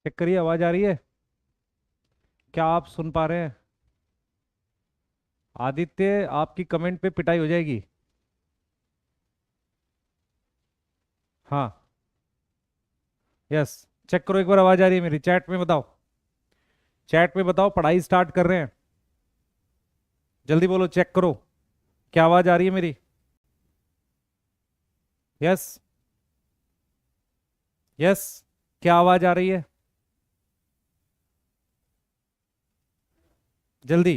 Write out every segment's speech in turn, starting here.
Check करिए, आवाज आ रही है? क्या आप सुन पा रहे हैं? आदित्य, आपकी कमेंट पे पिटाई हो जाएगी। हाँ। यस। चेक करो, एक बार आवाज आ रही है मेरी? चैट में बताओ। चैट में बताओ, पढ़ाई स्टार्ट कर रहे हैं। जल्दी बोलो, चेक करो। क्या आवाज आ रही है मेरी? यस। यस। क्या आवाज आ रही है? जल्दी।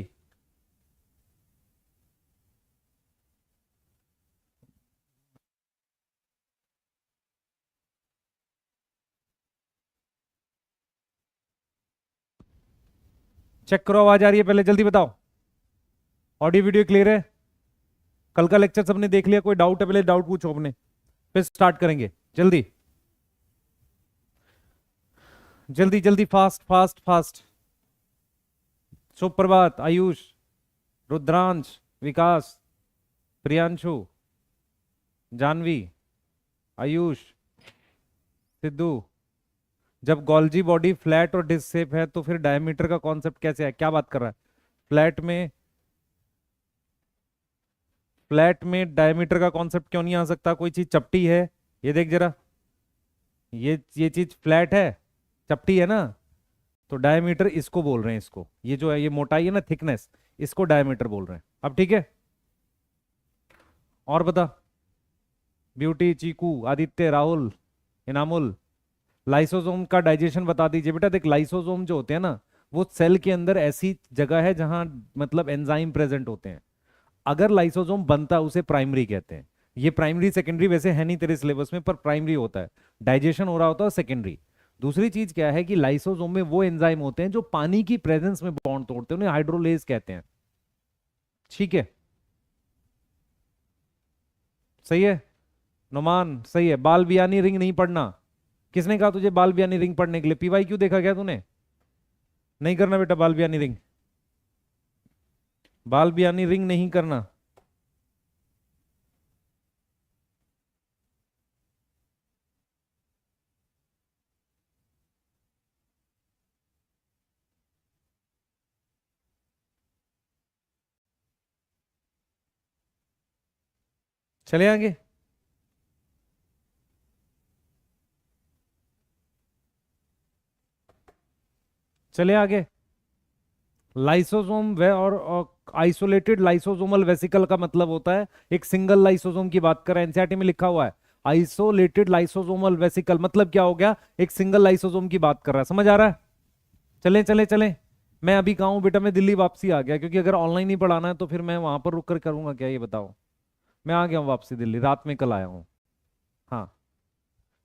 चेक करो, आवाज आ रही है? पहले जल्दी बताओ। ऑडियो वीडियो क्लियर है? कल का लेक्चर सबने देख लिया? कोई डाउट है? पहले डाउट पूछो अपने, फिर स्टार्ट करेंगे। जल्दी जल्दी जल्दी, फास्ट फास्ट फास्ट। सुप्रभात, आयुष, रुद्रांश, विकास, प्रियांशु, जानवी, आयुष, सिद्धू। जब गॉल्जी बॉडी फ्लैट और डिस्क शेप है तो फिर डायमीटर का कॉन्सेप्ट कैसे है? क्या बात कर रहा है? फ्लैट में फ्लैट में डायमीटर का कॉन्सेप्ट क्यों नहीं आ सकता? कोई चीज चपटी है? ये देख जरा, ये चीज फ्लैट है, चपटी है ना? तो डायमीटर इसको बोल रहे हैं, इसको, ये जो है, ये मोटाई है ना, थिकनेस, इसको डायमीटर बोल रहे हैं। अब ठीक है? और बता। ब्यूटी, चीकू, आदित्य, राहुल, इनामुल, लाइसोसोम का डाइजेशन बता दीजिए बेटा। देख, लाइसोसोम जो होते हैं ना, वो सेल के अंदर ऐसी जगह है जहां मतलब एंजाइम प्रेजेंट होते हैं। अगर लाइसोसोम बनता है उसे प्राइमरी कहते हैं। ये प्राइमरी सेकेंडरी वैसे है नहीं तेरे सिलेबस में, पर प्राइमरी होता है। डाइजेशन हो रहा होता है सेकेंडरी। दूसरी चीज क्या है कि लाइसोसोम में वो एंजाइम होते हैं जो पानी की प्रेजेंस में बॉन्ड तोड़ते हैं, उन्हें हाइड्रोलेज कहते हैं। ठीक है? सही है? नुमान सही है। बाल बियानी रिंग नहीं पढ़ना। किसने कहा तुझे बाल बियानी रिंग पढ़ने के लिए? पीवाई क्यों देखा क्या तूने? नहीं करना बेटा बाल बियानी रिंग। बाल बियानी रिंग नहीं करना। चले आगे। चले आगे। लाइसोसोम वे और आइसोलेटेड लाइसोसोमल वेसिकल का मतलब होता है एक सिंगल लाइसोसोम की बात कर रहे हैं। एनसीईआरटी में लिखा हुआ है आइसोलेटेड लाइसोसोमल वेसिकल, मतलब क्या हो गया? एक सिंगल लाइसोसोम की बात कर रहा है। समझ आ रहा है? चलें चलें चलें। मैं अभी कहा हूं बेटा, मैं दिल्ली वापसी आ गया, क्योंकि अगर ऑनलाइन ही पढ़ाना है तो फिर मैं वहां पर रुक कर करूंगा क्या, ये बताओ। मैं आ गया हूँ वापसी दिल्ली, रात में कल आया हूँ। हाँ।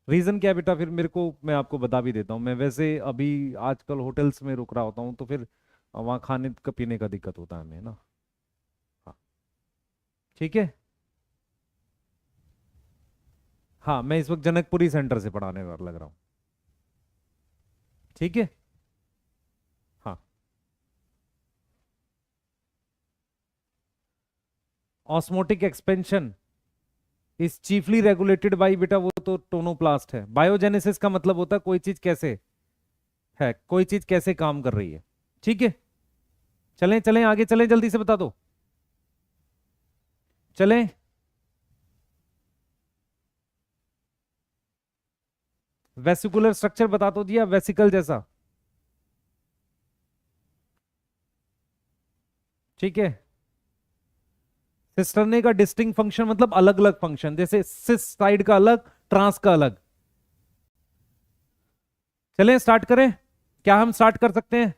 रीजन क्या है बेटा? फिर मेरे को, मैं आपको बता भी देता हूँ। मैं वैसे अभी आजकल होटल्स में रुक रहा होता हूँ, तो फिर वहाँ खाने का पीने का दिक्कत होता है हमें ना। हाँ। ठीक है। हाँ, मैं इस वक्त जनकपुरी सेंटर से पढ़ाने वाला लग रहा हूँ। ठीक है। हाँ। Osmotic expansion is chiefly regulated by, बेटा वो तो टोनोप्लास्ट है। बायोजेनेसिस का मतलब होता है कोई चीज कैसे है, कोई चीज कैसे काम कर रही है। ठीक है? चलें चलें आगे चलें, जल्दी से बता दो। चलें। वेसिकुलर स्ट्रक्चर बता दो दिया, वेसिकल जैसा। ठीक है। सिस्टरने का डिस्टिंक्ट फंक्शन मतलब अलग अलग फंक्शन, जैसे सिस साइड का अलग, ट्रांस का अलग। चलें स्टार्ट करें? क्या हम स्टार्ट कर सकते हैं?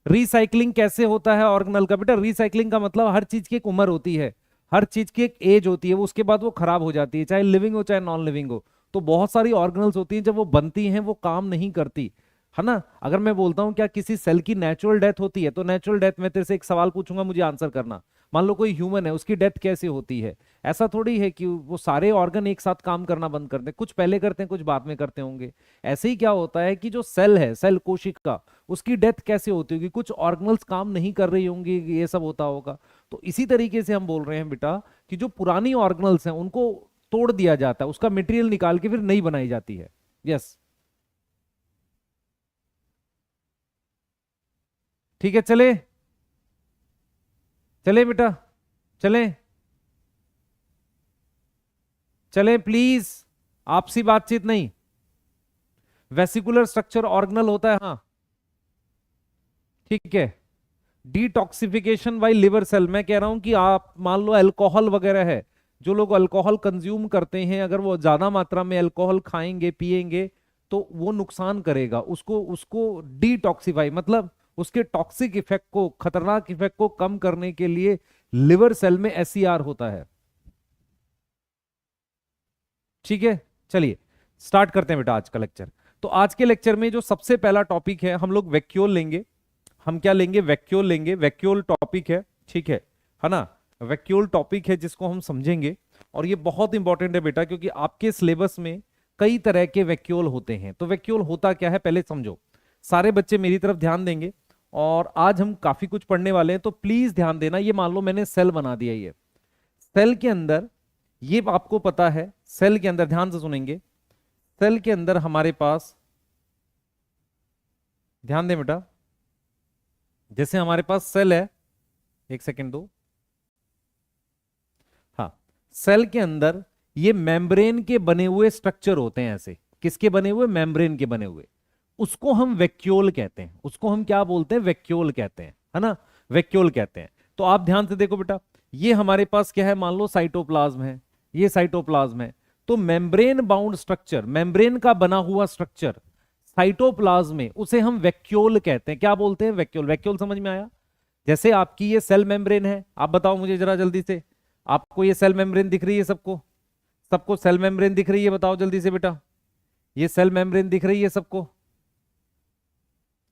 रिसाइकलिंग कैसे होता है ऑर्गेनल का? बेटा रिसाइकलिंग का मतलब हर चीज की एक उम्र होती है, हर चीज की एक एज होती है, वो उसके बाद वो खराब हो जाती है, चाहे लिविंग हो चाहे नॉन लिविंग हो। तो बहुत सारी ऑर्गेनल्स होती हैं, जब वो बनती हैं वो काम नहीं करती, है ना? अगर मैं बोलता हूं क्या किसी सेल की नेचुरल डेथ होती है, तो नेचुरल डेथ में तेरे से एक सवाल पूछूंगा, मुझे आंसर करना। मान लो कोई ह्यूमन है, उसकी डेथ कैसे होती है? ऐसा थोड़ी है कि वो सारे ऑर्गन एक साथ काम करना बंद कर दें, कुछ पहले करते हैं कुछ बाद में करते होंगे। ऐसे ही क्या होता है कि जो सेल है, सेल कोशिका, उसकी डेथ कैसे होती होगी? कुछ ऑर्गेनल्स काम नहीं कर रही होंगी, ये सब होता होगा। तो इसी तरीके से हम बोल रहे हैं बेटा कि जो पुरानी ऑर्गेनल्स हैं उनको तोड़ दिया जाता है, उसका मटेरियल निकाल के फिर नई बनाई जाती है। यस। ठीक है, चले चले बेटा, चले चले प्लीज, आपसी बातचीत नहीं। वेसिकुलर स्ट्रक्चर ऑर्गेनल होता है, हाँ ठीक है। डिटॉक्सिफिकेशन बाय लिवर सेल, मैं कह रहा हूं कि आप मान लो अल्कोहल वगैरह है, जो लोग अल्कोहल कंज्यूम करते हैं, अगर वो ज्यादा मात्रा में अल्कोहल खाएंगे पिएंगे तो वो नुकसान करेगा उसको, उसको डिटॉक्सिफाई मतलब उसके टॉक्सिक इफेक्ट को, खतरनाक इफेक्ट को कम करने के लिए लिवर सेल में एसईआर होता है। ठीक है, चलिए स्टार्ट करते हैं बेटा आज का लेक्चर। तो आज के लेक्चर में जो सबसे पहला टॉपिक है, हम लोग वैक्यूल लेंगे। हम क्या लेंगे? वैक्यूल लेंगे। वैक्यूल टॉपिक है, ठीक है ना? वैक्यूल टॉपिक है जिसको हम समझेंगे, और ये बहुत इंपॉर्टेंट है बेटा, क्योंकि आपके सिलेबस में कई तरह के वैक्यूल होते हैं। तो वैक्यूल होता क्या है पहले समझो। सारे बच्चे मेरी तरफ ध्यान देंगे, और आज हम काफी कुछ पढ़ने वाले हैं, तो प्लीज ध्यान देना। ये मान लो मैंने सेल बना दिया, ये सेल के अंदर, ये आपको पता है सेल के अंदर, ध्यान से सुनेंगे, सेल के अंदर हमारे पास, ध्यान दें बेटा, जैसे हमारे पास सेल है, एक सेकेंड दो, हाँ, सेल के अंदर ये मेम्ब्रेन के बने हुए स्ट्रक्चर होते हैं ऐसे। किसके बने हुए? मेम्ब्रेन के बने हुए। उसको हम वैक्यूल कहते हैं। उसको हम क्या बोलते हैं? वैक्यूल कहते हैं, है ना? वैक्यूल कहते हैं। तो आप ध्यान से देखो बेटा, ये हमारे पास क्या है? मान लो साइटोप्लाज्म है, ये साइटोप्लाज्म है। तो मेम्ब्रेन बाउंड स्ट्रक्चर, मेम्ब्रेन का बना हुआ स्ट्रक्चर साइटोप्लाज्म में, उसे हम वैक्यूल कहते हैं। क्या बोलते हैं? वैक्यूल। वैक्यूल समझ में आया? जैसे आपकी ये सेल मेम्ब्रेन है, आप बताओ मुझे जरा जल्दी से, आपको ये सेल मेम्ब्रेन दिख रही है? सबको सबको सेल मेम्ब्रेन दिख रही है? बताओ जल्दी से बेटा, ये सेल मेम्ब्रेन दिख रही है सबको?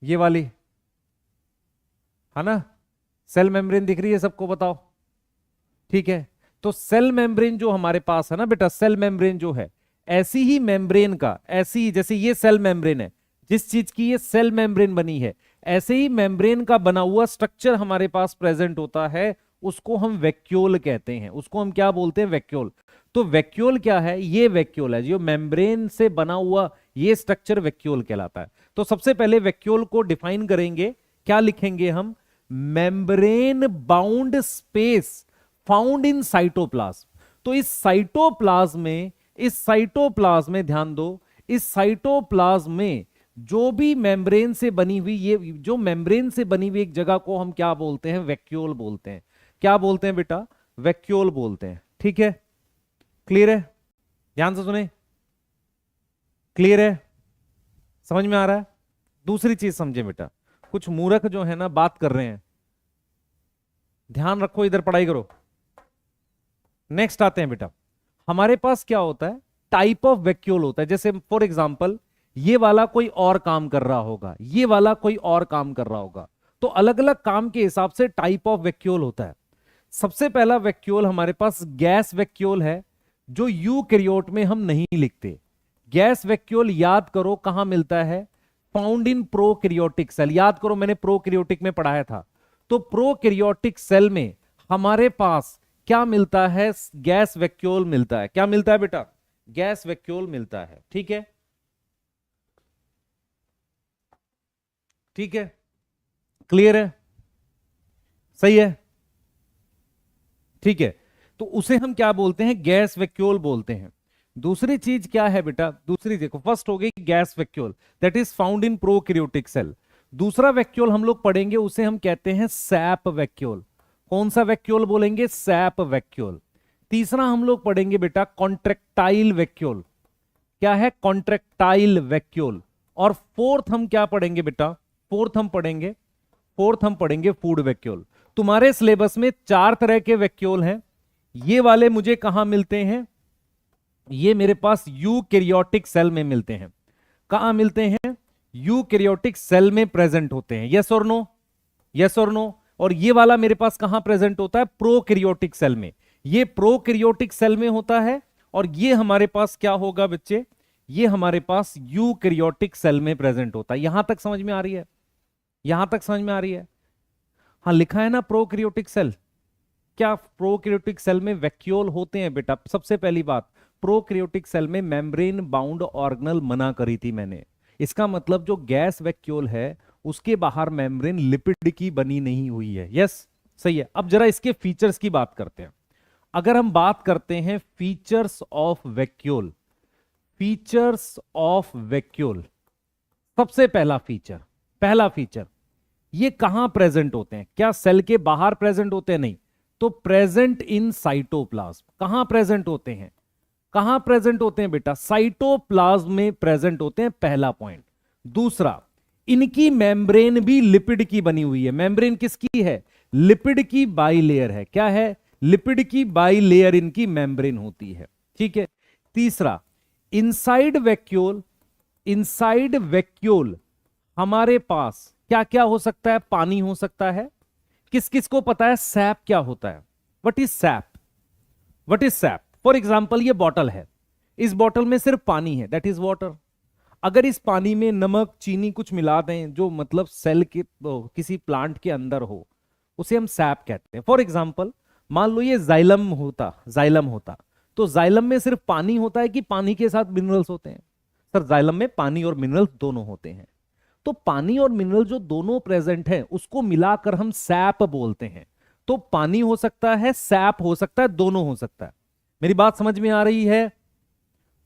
ये वाली, है ना? सेल मेम्ब्रेन दिख रही है सबको? बताओ। ठीक है, तो सेल मेम्ब्रेन जो हमारे पास है ना बेटा, सेल मेम्ब्रेन जो है, ऐसी ही मेम्ब्रेन का, ऐसी ही जैसे ये सेल मेम्ब्रेन है, जिस चीज की ये सेल मेम्ब्रेन बनी है, ऐसे ही मेम्ब्रेन का बना हुआ स्ट्रक्चर हमारे पास प्रेजेंट होता है, उसको हम वैक्यूल कहते हैं। उसको हम क्या बोलते हैं? वैक्यूल। तो वैक्यूल क्या है? ये वैक्यूल है, जो मेम्ब्रेन से बना हुआ ये स्ट्रक्चर वैक्यूल कहलाता है। तो सबसे पहले वैक्यूल को डिफाइन करेंगे, क्या लिखेंगे हम? Membrane bound space found in cytoplasm. तो इस साइटोप्लाज्म में, इस साइटोप्लाज्म में ध्यान दो, इस साइटोप्लाज्म में जो भी मेम्ब्रेन से बनी हुई, ये जो मेम्ब्रेन से बनी हुई एक जगह को हम क्या बोलते हैं? वैक्यूल बोलते हैं। क्या बोलते हैं बेटा? वैक्यूल बोलते हैं। ठीक है, क्लियर है? ध्यान से सुने, क्लियर है? समझ में आ रहा है? दूसरी चीज समझे बेटा, कुछ मूर्ख जो है ना बात कर रहे हैं, ध्यान रखो, इधर पढ़ाई करो। नेक्स्ट आते हैं बेटा, हमारे पास क्या होता है? टाइप ऑफ वैक्यूल होता है। जैसे फॉर एग्जांपल, ये वाला कोई और काम कर रहा होगा, ये वाला कोई और काम कर रहा होगा, तो अलग अलग काम के हिसाब से टाइप ऑफ वैक्यूल होता है। सबसे पहला वैक्यूल हमारे पास गैस वैक्यूल है, जो यूकैरियोट में हम नहीं लिखते। गैस वैक्यूल याद करो कहां मिलता है? Found in prokaryotic cell. याद करो, मैंने प्रोकैरियोटिक में पढ़ाया था। तो प्रोकैरियोटिक सेल में हमारे पास क्या मिलता है? गैस वैक्यूल मिलता है। क्या मिलता है बेटा? गैस वैक्यूल मिलता है। ठीक है, ठीक है, क्लियर है? सही है, ठीक है। तो उसे हम क्या बोलते हैं? गैस वैक्यूल बोलते हैं। दूसरी चीज क्या है बेटा? दूसरी देखो, फर्स्ट हो गई gas vacuole, that is found in prokaryotic cell. दूसरा वैक्यूल हम लोग पढ़ेंगे, उसे हम कहते हैं सैप वैक्यूल। कौन सा वैक्यूल बोलेंगे? SAP vacuole. तीसरा हम लोग पढ़ेंगे बेटा कॉन्ट्रैक्टाइल वैक्यूल। क्या है? Contractile vacuole. और फोर्थ हम क्या पढ़ेंगे बेटा? फोर्थ हम पढ़ेंगे फूड वैक्यूल। तुम्हारे सिलेबस में 4 तरह के वैक्यूल हैं। ये वाले मुझे कहां मिलते हैं? ये मेरे पास यूकैरियोटिक सेल में मिलते हैं। कहां मिलते हैं? यूकैरियोटिक सेल में प्रेजेंट होते हैं। यस और नो? यस और नो? और ये वाला मेरे पास कहां प्रेजेंट होता है? प्रोकैरियोटिक सेल में। ये प्रोकैरियोटिक सेल में होता है, और ये हमारे पास क्या होगा बच्चे? ये हमारे पास यूकैरियोटिक सेल में प्रेजेंट होता है। यहां तक समझ में आ रही है? यहां तक समझ में आ रही है? हाँ, लिखा है ना प्रोकैरियोटिक सेल। क्या प्रोकैरियोटिक सेल में वैक्यूल होते हैं बेटा? सबसे पहली बात, प्रोकैरियोटिक सेल में मेम्ब्रेन बाउंड ऑर्गेनल मना करी थी मैंने। इसका मतलब जो गैस वैक्यूल है उसके बाहर मेम्ब्रेन लिपिड की बनी नहीं हुई है। यस, सही है। अब जरा इसके फीचर्स की बात करते हैं। अगर हम बात करते हैं features of vacuole, features of vacuole, सबसे पहला फीचर ये कहां प्रेजेंट होते हैं? क्या सेल के बाहर प्रेजेंट होते हैं? नहीं, तो प्रेजेंट इन साइटोप्लाज्म। कहां प्रेजेंट होते हैं? कहां प्रेजेंट होते हैं बेटा? साइटोप्लाज्म में प्रेजेंट होते हैं, पहला पॉइंट। दूसरा, इनकी मेम्ब्रेन भी लिपिड की बनी हुई है। मेम्ब्रेन किसकी है? लिपिड की बाइलेयर है। क्या है? लिपिड की बाइलेयर इनकी मेम्ब्रेन होती है। ठीक है। तीसरा, इनसाइड वैक्यूल, इनसाइड वैक्यूल हमारे पास क्या क्या हो सकता है? पानी हो सकता है। किस किस को पता है सैप क्या होता है? What is SAP? What is SAP? For example, ये बॉटल है, इस बॉटल में सिर्फ पानी है, दैट इज वाटर। अगर इस पानी में नमक, चीनी कुछ मिला दें, जो मतलब सेल के किसी प्लांट के अंदर हो, उसे हम सैप कहते हैं। फॉर एग्जाम्पल, मान लो ये जाइलम होता, तो जाइलम में सिर्फ पानी होता है कि पानी के साथ मिनरल्स होते हैं? सर, जाइलम में पानी और मिनरल्स दोनों होते हैं। तो पानी और मिनरल जो दोनों प्रेजेंट हैं, उसको मिलाकर हम सैप बोलते हैं। तो पानी हो सकता है, सैप हो सकता है, दोनों हो सकता है। मेरी बात समझ में आ रही है?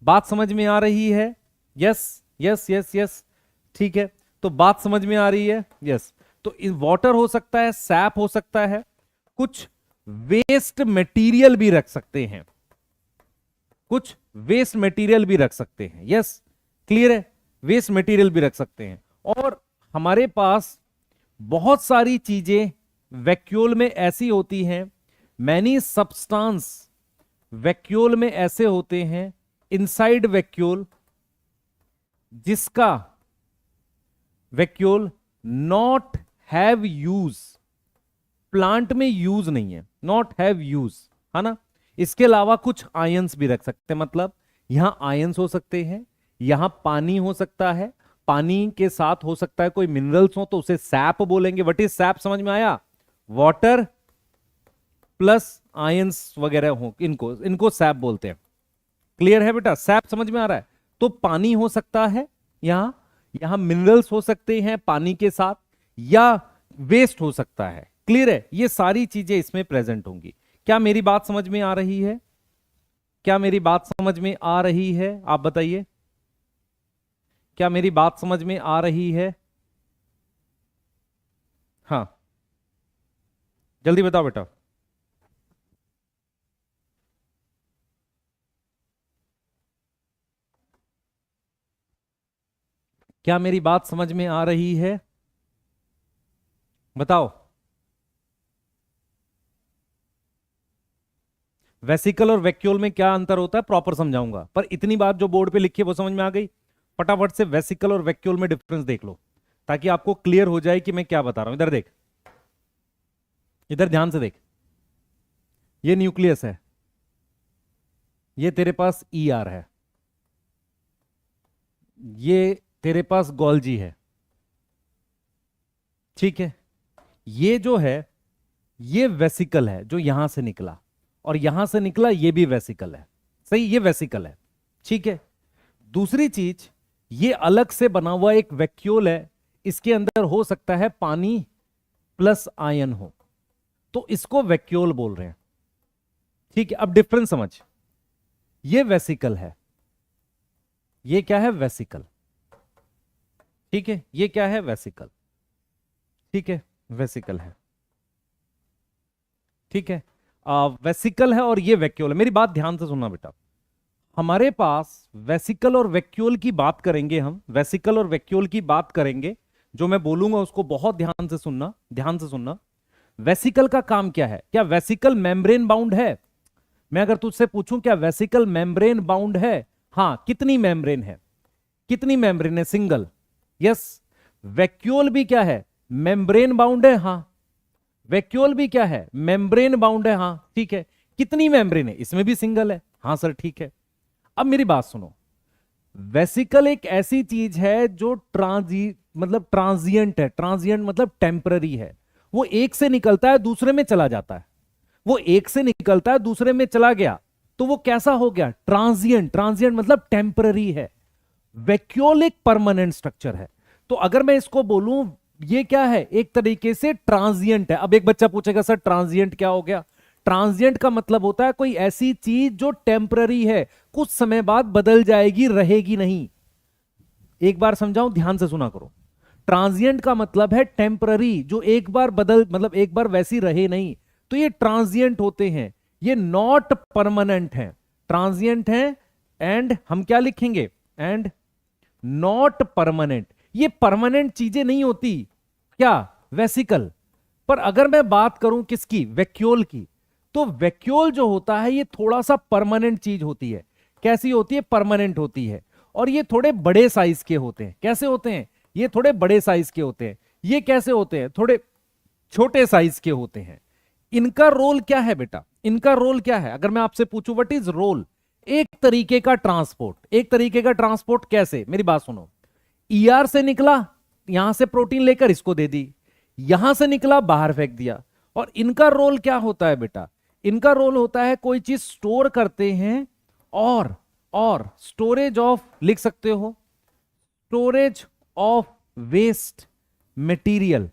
बात समझ में आ रही है? यस यस यस यस, ठीक है। तो बात समझ में आ रही है? यस। तो वाटर हो सकता है, सैप हो सकता है, कुछ वेस्ट मटेरियल भी रख सकते हैं, कुछ वेस्ट मटेरियल भी रख सकते हैं। यस, क्लियर है? वेस्ट मटेरियल भी रख सकते हैं। और हमारे पास बहुत सारी चीजें वैक्यूल में ऐसी होती हैं, मैनी सब्सटेंस वैक्यूल में ऐसे होते हैं, इनसाइड वैक्यूल, जिसका vacuole not have use, plant में यूज नहीं है, नॉट हैव यूज, है ना। इसके अलावा कुछ आयंस भी रख सकते हैं, मतलब यहां आयंस हो सकते हैं, यहां पानी हो सकता है, पानी के साथ हो सकता है कोई मिनरल्स हो, तो उसे सैप बोलेंगे। What is SAP? समझ में आया? वाटर प्लस आयंस वगैरह हो, इनको सैप बोलते हैं। क्लियर है बेटा? सैप समझ में आ रहा है? तो पानी हो सकता है, यहां मिनरल्स हो सकते हैं पानी के साथ, या वेस्ट हो सकता है। क्लियर है? ये सारी चीजें इसमें प्रेजेंट होंगी। क्या मेरी बात समझ में आ रही है? क्या मेरी बात समझ में आ रही है? आप बताइए, क्या मेरी बात समझ में आ रही है? हाँ, जल्दी बताओ बेटा। क्या मेरी बात समझ में आ रही है? बताओ। वेसिकल और वैक्यूल में क्या अंतर होता है प्रॉपर समझाऊंगा, पर इतनी बात जो बोर्ड पे लिखी है वो समझ में आ गई? फटाफट से वेसिकल और वैक्यूल में डिफरेंस देख लो, ताकि आपको क्लियर हो जाए कि मैं क्या बता रहा हूं। इधर देख, इधर ध्यान से देख। ये न्यूक्लियस है, ये तेरे पास ईआर है, ये तेरे पास गोल्जी है, ठीक है। ये जो है, ये वेसिकल है जो यहां से निकला, और यहां से निकला ये भी वेसिकल है। सही, ये वेसिकल है, ठीक है। दूसरी चीज, ये अलग से बना हुआ एक वैक्यूल है, इसके अंदर हो सकता है पानी प्लस आयन हो, तो इसको वैक्यूल बोल रहे हैं, ठीक है। अब डिफरेंस समझ, ये वेसिकल है, ये क्या है? वेसिकल, ठीक है। ये क्या है? वेसिकल, ठीक है, वेसिकल है, ठीक है। वेसिकल है और ये वैक्यूल है। मेरी बात ध्यान से सुनना बेटा, हमारे पास वेसिकल और वैक्यूल की बात करेंगे, हम वेसिकल और वैक्यूल की बात करेंगे, जो मैं बोलूंगा उसको बहुत ध्यान से सुनना, ध्यान से सुनना। वेसिकल का काम क्या है? क्या वेसिकल मेम्ब्रेन बाउंड है? मैं अगर तुझसे पूछूं क्या वेसिकल मेम्ब्रेन बाउंड है? हाँ, कितनी मेम्ब्रेन है? कितनी मेम्ब्रेन है? सिंगल। यस। वैक्यूल भी क्या है? मेम्ब्रेन बाउंड है, हाँ। वैक्यूल भी क्या है? मेम्ब्रेन बाउंड है, हाँ, ठीक है। कितनी मेम्ब्रेन है? इसमें भी सिंगल है, हाँ सर, ठीक है। अब मेरी बात सुनो, वेसिकल एक ऐसी चीज है जो ट्रांजिएंट है। ट्रांजिएंट मतलब टेम्पररी है, वो एक से निकलता है दूसरे में चला जाता है, वो एक से निकलता है दूसरे में चला गया, तो वो कैसा हो गया? ट्रांजिएंट। ट्रांजिएंट मतलब टेम्पररी है। वैक्यूल एक परमानेंट स्ट्रक्चर है। तो अगर मैं इसको बोलूं ये क्या है, एक तरीके से ट्रांजिएंट है। अब एक बच्चा पूछेगा सर ट्रांजिएंट क्या हो गया? ट्रांजिएंट का मतलब होता है कोई ऐसी चीज जो टेम्पररी है, कुछ समय बाद बदल जाएगी, रहेगी नहीं। एक बार समझाऊं, ध्यान से सुना करो। ट्रांजिएंट का मतलब है टेम्पररी, जो एक बार बदल, मतलब एक बार वैसी रहे नहीं, तो ये ट्रांजिएंट होते हैं। ये नॉट परमानेंट है, ट्रांजिएंट है। एंड हम क्या लिखेंगे? And not permanent. ये परमानेंट चीजें नहीं होती क्या? वेसिकल। पर अगर मैं बात करूं किसकी? वैक्यूल की, तो वैक्यूल जो होता है ये थोड़ा सा परमानेंट चीज होती है। कैसी होती है? परमानेंट होती है। और ये थोड़े बड़े साइज के होते हैं। कैसे होते हैं? ये थोड़े बड़े साइज के होते हैं। ये कैसे होते हैं? थोड़े छोटे साइज के होते हैं। इनका रोल क्या है बेटा? इनका रोल क्या है अगर मैं आपसे पूछूं व्हाट इज रोल? एक तरीके का ट्रांसपोर्ट। एक तरीके का ट्रांसपोर्ट कैसे? मेरी बात सुनो। ईआर से निकला, यहां से प्रोटीन लेकर इसको दे दी, यहां से निकला बाहर फेंक दिया। और इनका रोल क्या होता है बेटा? इनका रोल होता है कोई चीज स्टोर करते हैं, और स्टोरेज ऑफ, लिख सकते हो, storage of waste material.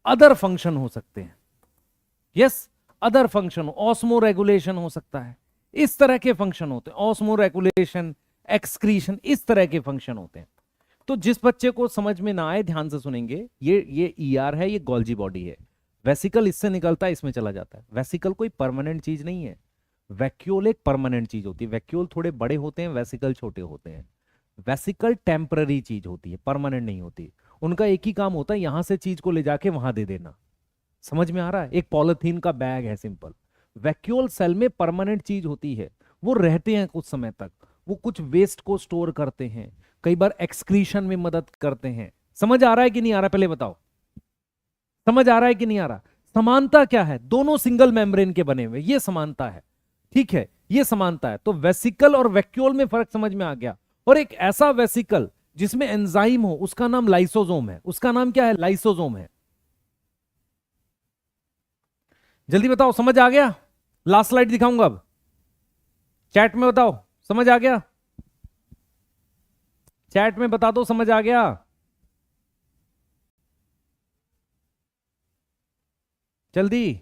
Other function हो सकते हैं, yes, other function, osmoregulation हो सकता है। इस तरह के फंक्शन होते हैं, ऑस्मो रेगुलेशन, एक्सक्रीशन, इस तरह के फंक्शन होते हैं। तो जिस बच्चे को समझ में ना आए ध्यान से सुनेंगे, ये ईआर है, ये गोल्जी बॉडी है। वेसिकल इससे निकलता है, इसमें चला जाता है। वेसिकल कोई परमानेंट चीज नहीं है, वैक्यूल एक परमानेंट चीज होती है। वैक्यूल थोड़े बड़े होते हैं, वेसिकल छोटे होते हैं। वेसिकल टेम्पररी चीज होती है, परमानेंट नहीं होती। उनका एक ही काम होता है, यहां से चीज को ले जाके वहां दे देना। समझ में आ रहा है? एक पॉलिथीन का बैग है, सिंपल। वैक्यूल सेल में परमानेंट चीज होती है, वो रहते हैं कुछ समय तक, वो कुछ वेस्ट को स्टोर करते हैं, कई बार एक्सक्रीशन में मदद करते हैं। समझ आ रहा है कि नहीं आ रहा? पहले बताओ, समझ आ रहा है कि नहीं आ रहा? समानता क्या है? दोनों सिंगल मेम्ब्रेन के बने हुए, ये समानता है। ठीक है, ये समानता है। तो वेसिकल और वैक्यूल में फर्क समझ में आ गया। और एक ऐसा वेसिकल जिसमें एंजाइम हो, उसका नाम लाइसोसोम है। उसका नाम क्या है? लाइसोसोम है। जल्दी बताओ, समझ आ गया? लास्ट स्लाइड दिखाऊंगा अब, चैट में बताओ समझ आ गया? चैट में बता दो समझ आ गया। जल्दी,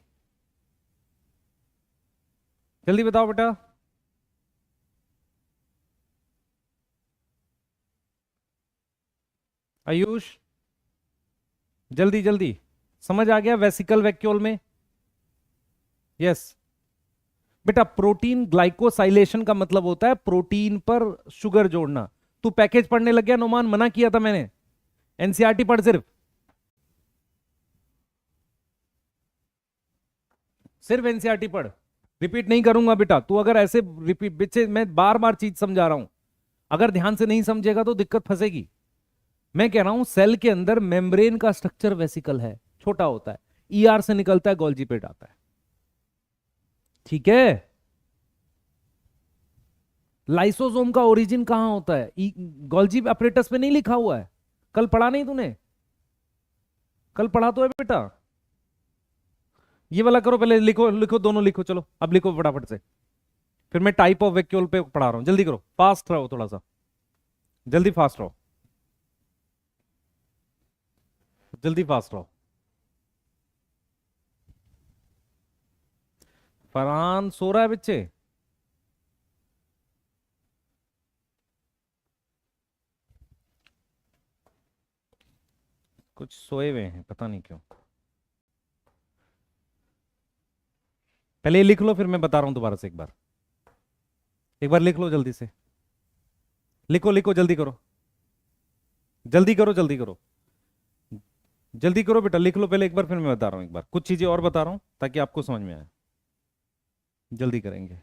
जल्दी बताओ बेटा। आयुष, जल्दी जल्दी, समझ आ गया वेसिकल वैक्यूल में? यस बेटा, प्रोटीन ग्लाइकोसाइलेशन का मतलब होता है प्रोटीन पर शुगर जोड़ना। तू पैकेज पढ़ने लग गया नोमान, मना किया था मैंने। एनसीईआरटी पढ़, सिर्फ सिर्फ एनसीईआरटी पढ़। रिपीट नहीं करूंगा बेटा, तू अगर ऐसे रिपीट, बच्चे मैं बार बार चीज समझा रहा हूं, अगर ध्यान से नहीं समझेगा तो दिक्कत फंसेगी। मैं कह रहा हूं सेल के अंदर मेम्ब्रेन का स्ट्रक्चर वेसिकल है, छोटा होता है, ईआर से निकलता है, गोल्जी पेट आता है। ठीक है? लाइसोसोम का ओरिजिन कहां होता है? गोल्जी अपरेटस पे नहीं लिखा हुआ है? कल पढ़ा नहीं तूने? कल पढ़ा तो है बेटा। ये वाला करो पहले, लिखो लिखो, दोनों लिखो, चलो अब लिखो फटाफट से। फिर मैं टाइप ऑफ वैक्यूल पे पढ़ा रहा हूं, जल्दी करो, फास्ट रहो थोड़ा सा, जल्दी फास्ट रहो, जल्दी फास्ट रहो। फरहान सो रहा है बच्चे? कुछ सोए हुए हैं, पता नहीं क्यों। पहले ये लिख लो, फिर मैं बता रहा हूं दोबारा से एक बार लिख लो जल्दी से। लिखो लिखो, जल्दी करो, जल्दी करो, जल्दी करो, जल्दी करो बेटा, लिख लो पहले एक बार, फिर मैं बता रहा हूं एक बार, कुछ चीजें और बता रहा हूं ताकि आपको समझ में आए। जल्दी करेंगे।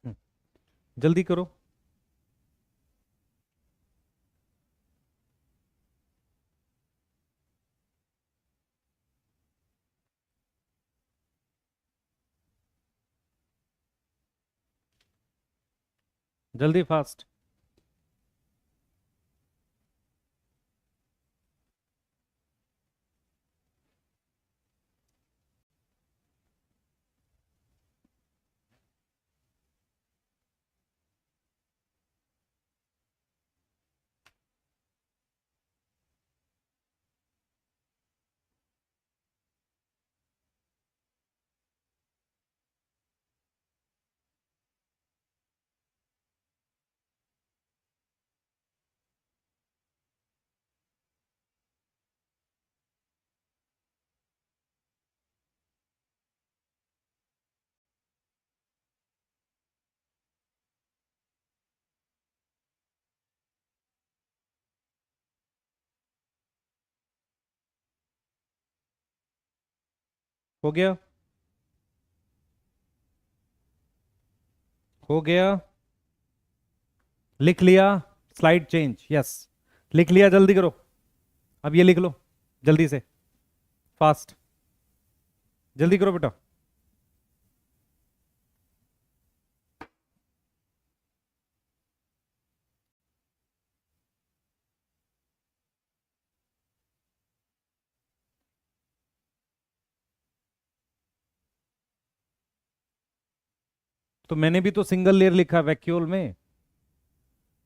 हम्म, जल्दी करो। जल्दी फास्ट। हो गया? हो गया? लिख लिया? Slide change, yes. लिख लिया, जल्दी करो। अब ये लिख लो जल्दी से, फास्ट, जल्दी करो बेटा। तो मैंने भी तो सिंगल लेयर लिखा वैक्यूल में।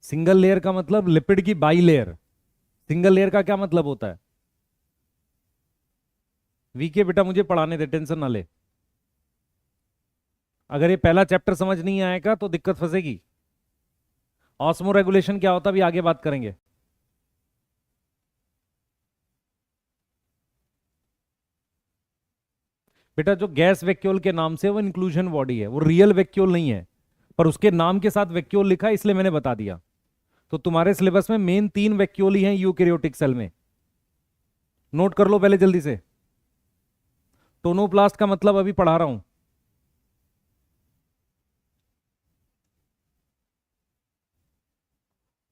सिंगल लेयर का मतलब लिपिड की बाई लेयर। सिंगल लेयर का क्या मतलब होता है? वीके बेटा मुझे पढ़ाने दे, टेंशन ना ले। अगर ये पहला चैप्टर समझ नहीं आएगा तो दिक्कत फंसेगी। ऑस्मो रेगुलेशन क्या होता है अभी आगे बात करेंगे। बेटा जो गैस वैक्यूल के नाम से वो इंक्लूजन बॉडी है, वो रियल वैक्यूल नहीं है, पर उसके नाम के साथ वैक्यूल लिखा है इसलिए मैंने बता दिया। तो तुम्हारे सिलेबस में मेन 3 वैक्यूल ही हैं यूकैरियोटिक सेल में। नोट कर लो पहले जल्दी से। टोनोप्लास्ट का मतलब अभी पढ़ा रहा हूं।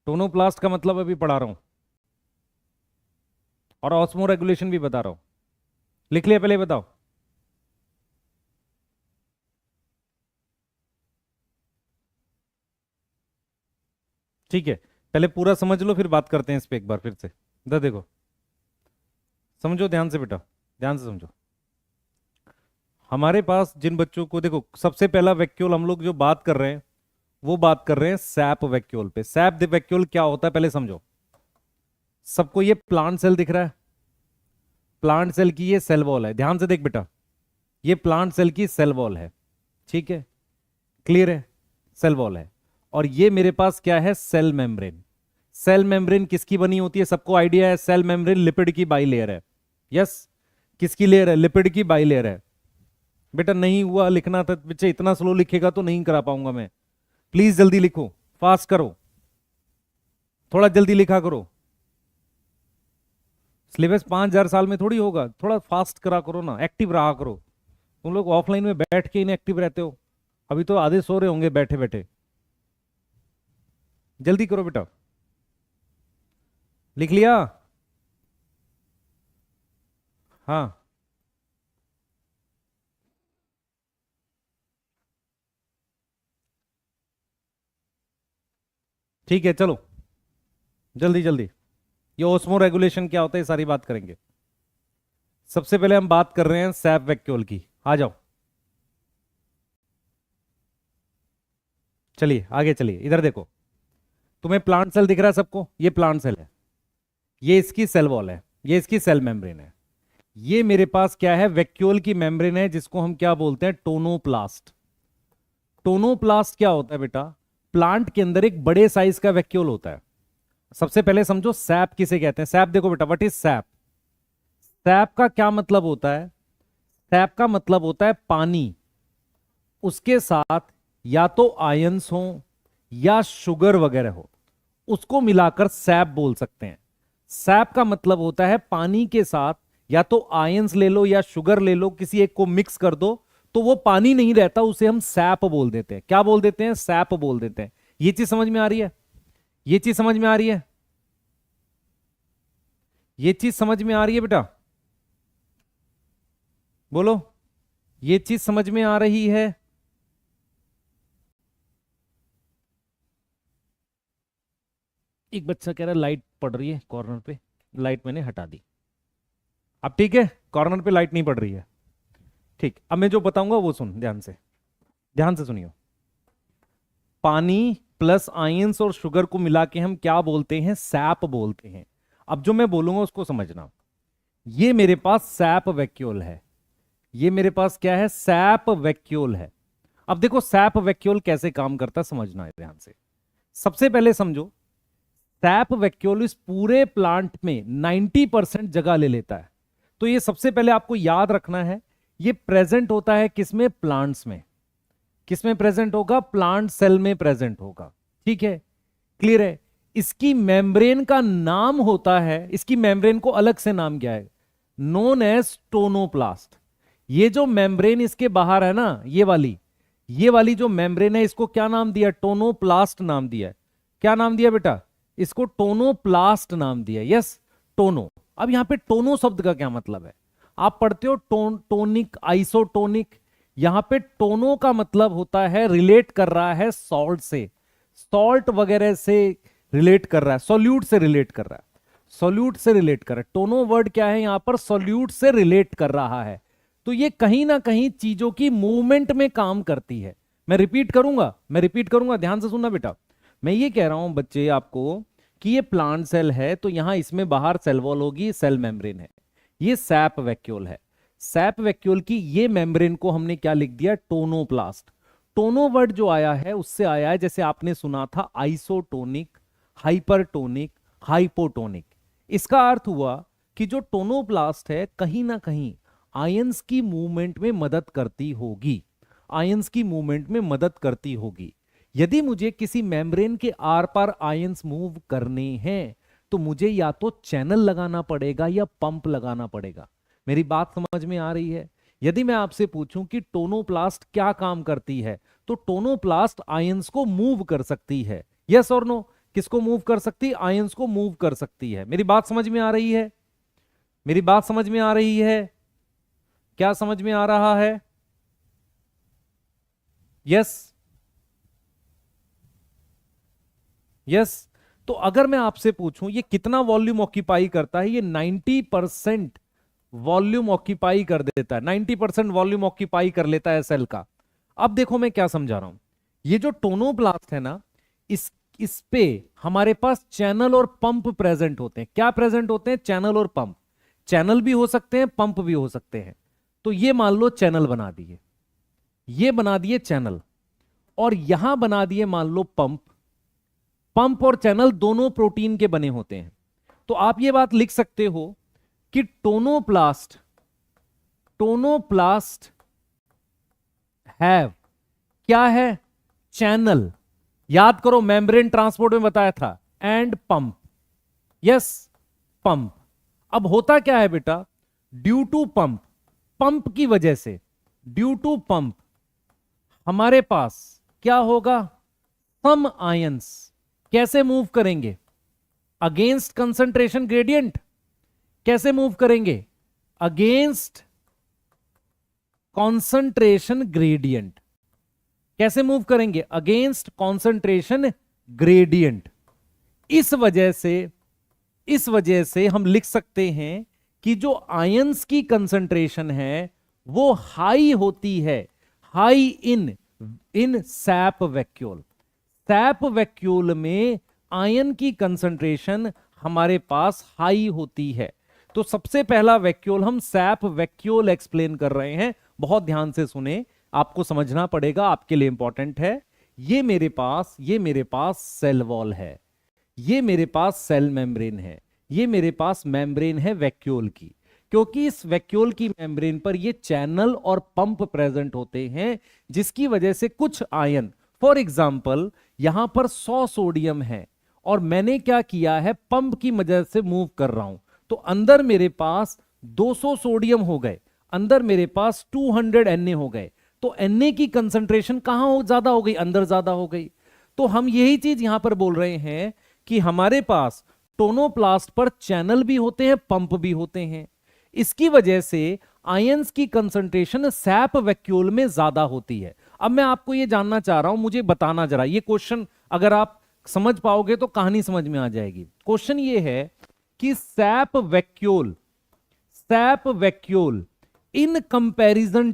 टोनोप्लास्ट का मतलब अभी पढ़ा रहा हूं और ऑस्मो रेगुलेशन भी बता रहा हूं। लिख लिया पहले बताओ। ठीक है, पहले पूरा समझ लो फिर बात करते हैं इस पे एक बार फिर से। इधर देखो, समझो ध्यान से बेटा, ध्यान से समझो। हमारे पास जिन बच्चों को, देखो सबसे पहला वैक्यूल हम लोग जो बात कर रहे हैं वो बात कर रहे हैं सैप वैक्यूल पे। सैप वैक्यूल क्या होता है पहले समझो। सबको ये प्लांट सेल दिख रहा है? प्लांट सेल की ये सेल वॉल है, ध्यान से देख बेटा, ये प्लांट सेल की सेल वॉल है, ठीक है, क्लियर है? सेल वॉल है। और ये मेरे पास क्या है? Cell membrane. सेल मेम्ब्रेन किसकी बनी होती है? सबको आइडिया है, सेल मेम्ब्रेन लिपिड की बाई लेयर है। यस, किसकी लेयर है? लिपिड की बाई लेयर है। बेटा नहीं हुआ लिखना था, बच्चे इतना स्लो लिखेगा तो नहीं करा पाऊंगा मैं। प्लीज जल्दी लिखो, फास्ट करो, थोड़ा जल्दी लिखा करो। सिलेबस 5,000 साल में थोड़ी होगा, थोड़ा फास्ट करा करो ना, एक्टिव रहा करो। तुम लोग ऑफलाइन में बैठ के इनएक्टिव रहते हो, अभी तो आधे सो रहे होंगे बैठे बैठे। जल्दी करो बेटा। लिख लिया? हाँ, ठीक है, चलो जल्दी जल्दी। ये ओस्मो रेगुलेशन क्या होता है ये सारी बात करेंगे। सबसे पहले हम बात कर रहे हैं सैप वैक्यूल की, आ जाओ। चलिए आगे चलिए, इधर देखो। तुम्हें प्लांट सेल दिख रहा है सबको? ये प्लांट सेल है, ये इसकी सेल वॉल है, ये इसकी सेल मेम्ब्रेन है। ये मेरे पास क्या है? वैक्यूल की मेम्ब्रेन है, जिसको हम क्या बोलते हैं? टोनोप्लास्ट। टोनोप्लास्ट क्या होता है बेटा? प्लांट के अंदर एक बड़े साइज का वैक्यूल होता है। सबसे पहले समझो सैप किसे कहते हैं। सैप देखो बेटा, व्हाट इज सैप? सैप का क्या मतलब होता है? सैप का मतलब होता है पानी, उसके साथ या तो आयंस हो या शुगर वगैरह हो, उसको मिलाकर सैप बोल सकते हैं। सैप का मतलब होता है पानी के साथ या तो आयंस ले लो या शुगर ले लो, किसी एक को मिक्स कर दो तो वो पानी नहीं रहता, उसे हम सैप बोल देते हैं। क्या बोल देते हैं? सैप बोल देते हैं। ये चीज समझ में आ रही है? ये चीज समझ में आ रही है? ये चीज समझ में आ रही है बेटा? बोलो, ये चीज समझ में आ रही है? एक बच्चा कह रहा है लाइट पड़ रही है कॉर्नर पे, लाइट मैंने हटा दी। अब ठीक है, कॉर्नर पे लाइट नहीं पड़ रही है। ठीक, अब मैं जो बताऊंगा वो सुन ध्यान से, ध्यान से सुनियो। पानी प्लस आयंस और शुगर को मिला के हम क्या बोलते हैं? सैप बोलते हैं। अब जो मैं बोलूंगा उसको समझना। ये मेरे पास सैप वैक्यूल है, ये मेरे पास क्या है? सैप वैक्यूल है। अब देखो सैप वैक्यूल कैसे काम करता है समझना है ध्यान से। सबसे पहले समझो, सैप वैक्यूल इस पूरे प्लांट में 90% जगह ले लेता है। तो ये सबसे पहले आपको याद रखना है, ये प्रेजेंट होता है किसमें? प्लांट्स में। किसमें प्रेजेंट होगा? प्लांट सेल में प्रेजेंट होगा, ठीक है, क्लियर है? इसकी मेम्ब्रेन का नाम होता है, इसकी मेम्ब्रेन को अलग से नाम क्या है? Known as tonoplast. ये जो मेम्ब्रेन इसके बाहर है ना, ये वाली जो मेम्ब्रेन है, इसको क्या नाम दिया? टोनोप्लास्ट नाम दिया है। क्या नाम दिया बेटा? इसको टोनोप्लास्ट नाम दिया। यस, टोनो। अब यहां पे टोनो शब्द का क्या मतलब है? आप पढ़ते हो टोनिक, आइसोटोनिक। यहां पे टोनो का मतलब होता है रिलेट कर रहा है सॉल्ट से, सॉल्ट वगैरह से रिलेट कर रहा है, सॉल्यूट से रिलेट कर रहा है, सॉल्यूट से रिलेट कर रहा है। टोनो वर्ड क्या है यहां पर? सॉल्यूट से रिलेट कर रहा है। तो ये कहीं ना कहीं चीजों की मूवमेंट में काम करती है। मैं रिपीट करूंगा, ध्यान से सुनना बेटा। मैं ये कह रहा हूं बच्चे आपको कि ये प्लांट सेल है, तो यहां इसमें बाहर सेल वॉल होगी, सेल मेम्ब्रेन है। ये सैप वैक्यूल है। सैप वैक्यूल की ये मेम्ब्रेन को हमने क्या लिख दिया? टोनोप्लास्ट। टोनो वर्ड जो आया है उससे आया है, जैसे आपने सुना था, आइसोटोनिक, हाइपरटोनिक, हाइपोटोनिक। इसका अर्थ हुआ कि जो टोनोप्लास्ट है कहीं ना कहीं आयंस की मूवमेंट में मदद करती होगी, आयंस की मूवमेंट में मदद करती होगी। यदि मुझे किसी मेम्ब्रेन के आर पार आयंस मूव करने हैं तो मुझे या तो चैनल लगाना पड़ेगा या पंप लगाना पड़ेगा। मेरी बात समझ में आ रही है? यदि मैं आपसे पूछूं कि टोनोप्लास्ट क्या काम करती है, तो टोनोप्लास्ट आयंस को मूव कर सकती है। यस और नो? किसको मूव कर सकती? आयंस को मूव कर सकती है। मेरी बात समझ में आ रही है? मेरी बात समझ में आ रही है? क्या समझ में आ रहा है? Yes, yes. तो अगर मैं आपसे पूछूं ये कितना वॉल्यूम ऑक्यूपाई करता है, ये 90% वॉल्यूम ऑक्यूपाई कर देता है, 90% वॉल्यूम ऑक्यूपाई कर लेता है सेल का। अब देखो मैं क्या समझा रहा हूं। ये जो टोनोब्लास्ट है ना, इस पे हमारे पास चैनल और पंप प्रेजेंट होते हैं। क्या प्रेजेंट होते हैं? चैनल और पंप। चैनल भी हो सकते हैं, पंप भी हो सकते हैं। तो ये मान लो चैनल बना दिए, ये बना दिए चैनल, और यहां बना दिए मान लो पंप। पंप और चैनल दोनों प्रोटीन के बने होते हैं। तो आप ये बात लिख सकते हो कि टोनोप्लास्ट हैव क्या है? चैनल। याद करो, मेम्ब्रेन ट्रांसपोर्ट में बताया था, एंड पंप। Yes, pump. अब होता क्या है बेटा? ड्यू टू पंप, पंप की वजह से, ड्यू टू पंप हमारे पास क्या होगा? सम आयंस कैसे मूव करेंगे? Against concentration gradient. कैसे मूव करेंगे? Against concentration gradient. कैसे मूव करेंगे? Against concentration gradient. इस वजह से हम लिख सकते हैं कि जो आयंस की कंसंट्रेशन है वो हाई होती है, high in SAP vacuole. SAP vacuole में आयन की कंसंट्रेशन हमारे पास हाई होती है। तो सबसे पहला वैक्यूल हम सैप वैक्यूल एक्सप्लेन कर रहे हैं। बहुत ध्यान से सुने, आपको समझना पड़ेगा, आपके लिए इंपॉर्टेंट है। ये मेरे पास सेल वॉल है, ये मेरे पास सेल मेम्ब्रेन है, ये मेरे पास मेम्ब्रेन है वैक्यूल की। क्योंकि इस वैक्यूल की मेम्ब्रेन पर ये चैनल और पंप प्रेजेंट होते हैं, जिसकी वजह से कुछ आयन, फॉर एग्जाम्पल यहां पर 100 सोडियम है और मैंने क्या किया है? पंप की मदद से मूव कर रहा हूं, तो अंदर मेरे पास 200 सोडियम हो गए, अंदर मेरे पास 200 Na हो गए। तो Na की कंसंट्रेशन कहां ज्यादा हो गई? अंदर ज्यादा हो गई। तो हम यही चीज यहां पर बोल रहे हैं कि हमारे पास टोनोप्लास्ट पर चैनल भी होते हैं, पंप भी होते हैं। इसकी वजह से आयंस की कंसंट्रेशन सैप वैक्यूल में ज्यादा होती है। अब मैं आपको यह जानना चाह रहा हूं, मुझे बताना जरा, ये क्वेश्चन अगर आप समझ पाओगे तो कहानी समझ में आ जाएगी। क्वेश्चन ये है कि sap vacuole in comparison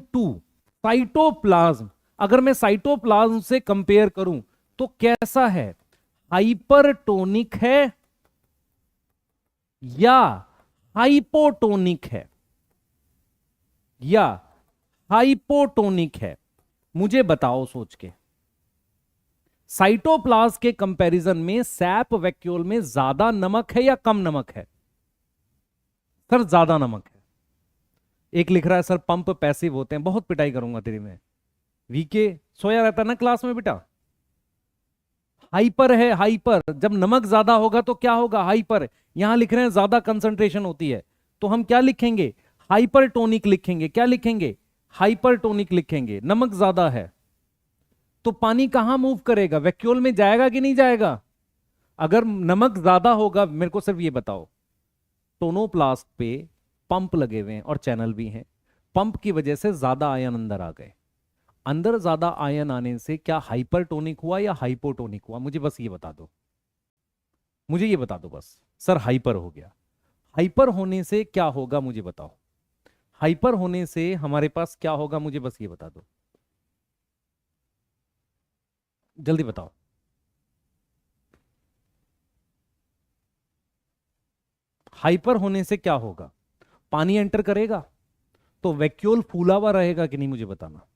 to cytoplasm, अगर मैं साइटोप्लाज्म से कंपेयर करूं तो कैसा है? हाइपरटोनिक है या हाइपोटोनिक है? या हाइपोटोनिक है? मुझे बताओ सोच के। साइटोप्लाज्म के कंपैरिजन में सैप वैक्यूल में ज्यादा नमक है या कम नमक है? सर ज्यादा नमक है। एक लिख रहा है सर पंप पैसिव होते हैं। बहुत पिटाई करूंगा तेरी में। वीके सोया रहता है ना क्लास में बेटा? हाइपर है, हाइपर। जब नमक ज्यादा होगा तो क्या होगा? हाइपर। यहां लिख रहे हैं ज्यादा कंसंट्रेशन होती है, तो हम क्या लिखेंगे? हाइपरटोनिक लिखेंगे। क्या लिखेंगे? हाइपरटोनिक लिखेंगे। नमक ज्यादा है तो पानी कहां मूव करेगा? वैक्यूल में जाएगा कि नहीं जाएगा? अगर नमक ज्यादा होगा, मेरे को सिर्फ ये बताओ, टोनोप्लास्ट पे पंप लगे हुए हैं और चैनल भी हैं, पंप की वजह से ज्यादा आयन अंदर आ गए। अंदर ज्यादा आयन आने से क्या हाइपरटोनिक हुआ या हाइपोटोनिक हुआ? मुझे बस ये बता दो, मुझे ये बता दो बस। सर हाइपर हो गया। हाइपर होने से क्या होगा मुझे बताओ। हाइपर होने से हमारे पास क्या होगा, मुझे बस ये बता दो, जल्दी बताओ। हाइपर होने से क्या होगा? पानी एंटर करेगा तो वैक्यूल फूला हुआ रहेगा कि नहीं, मुझे बताना।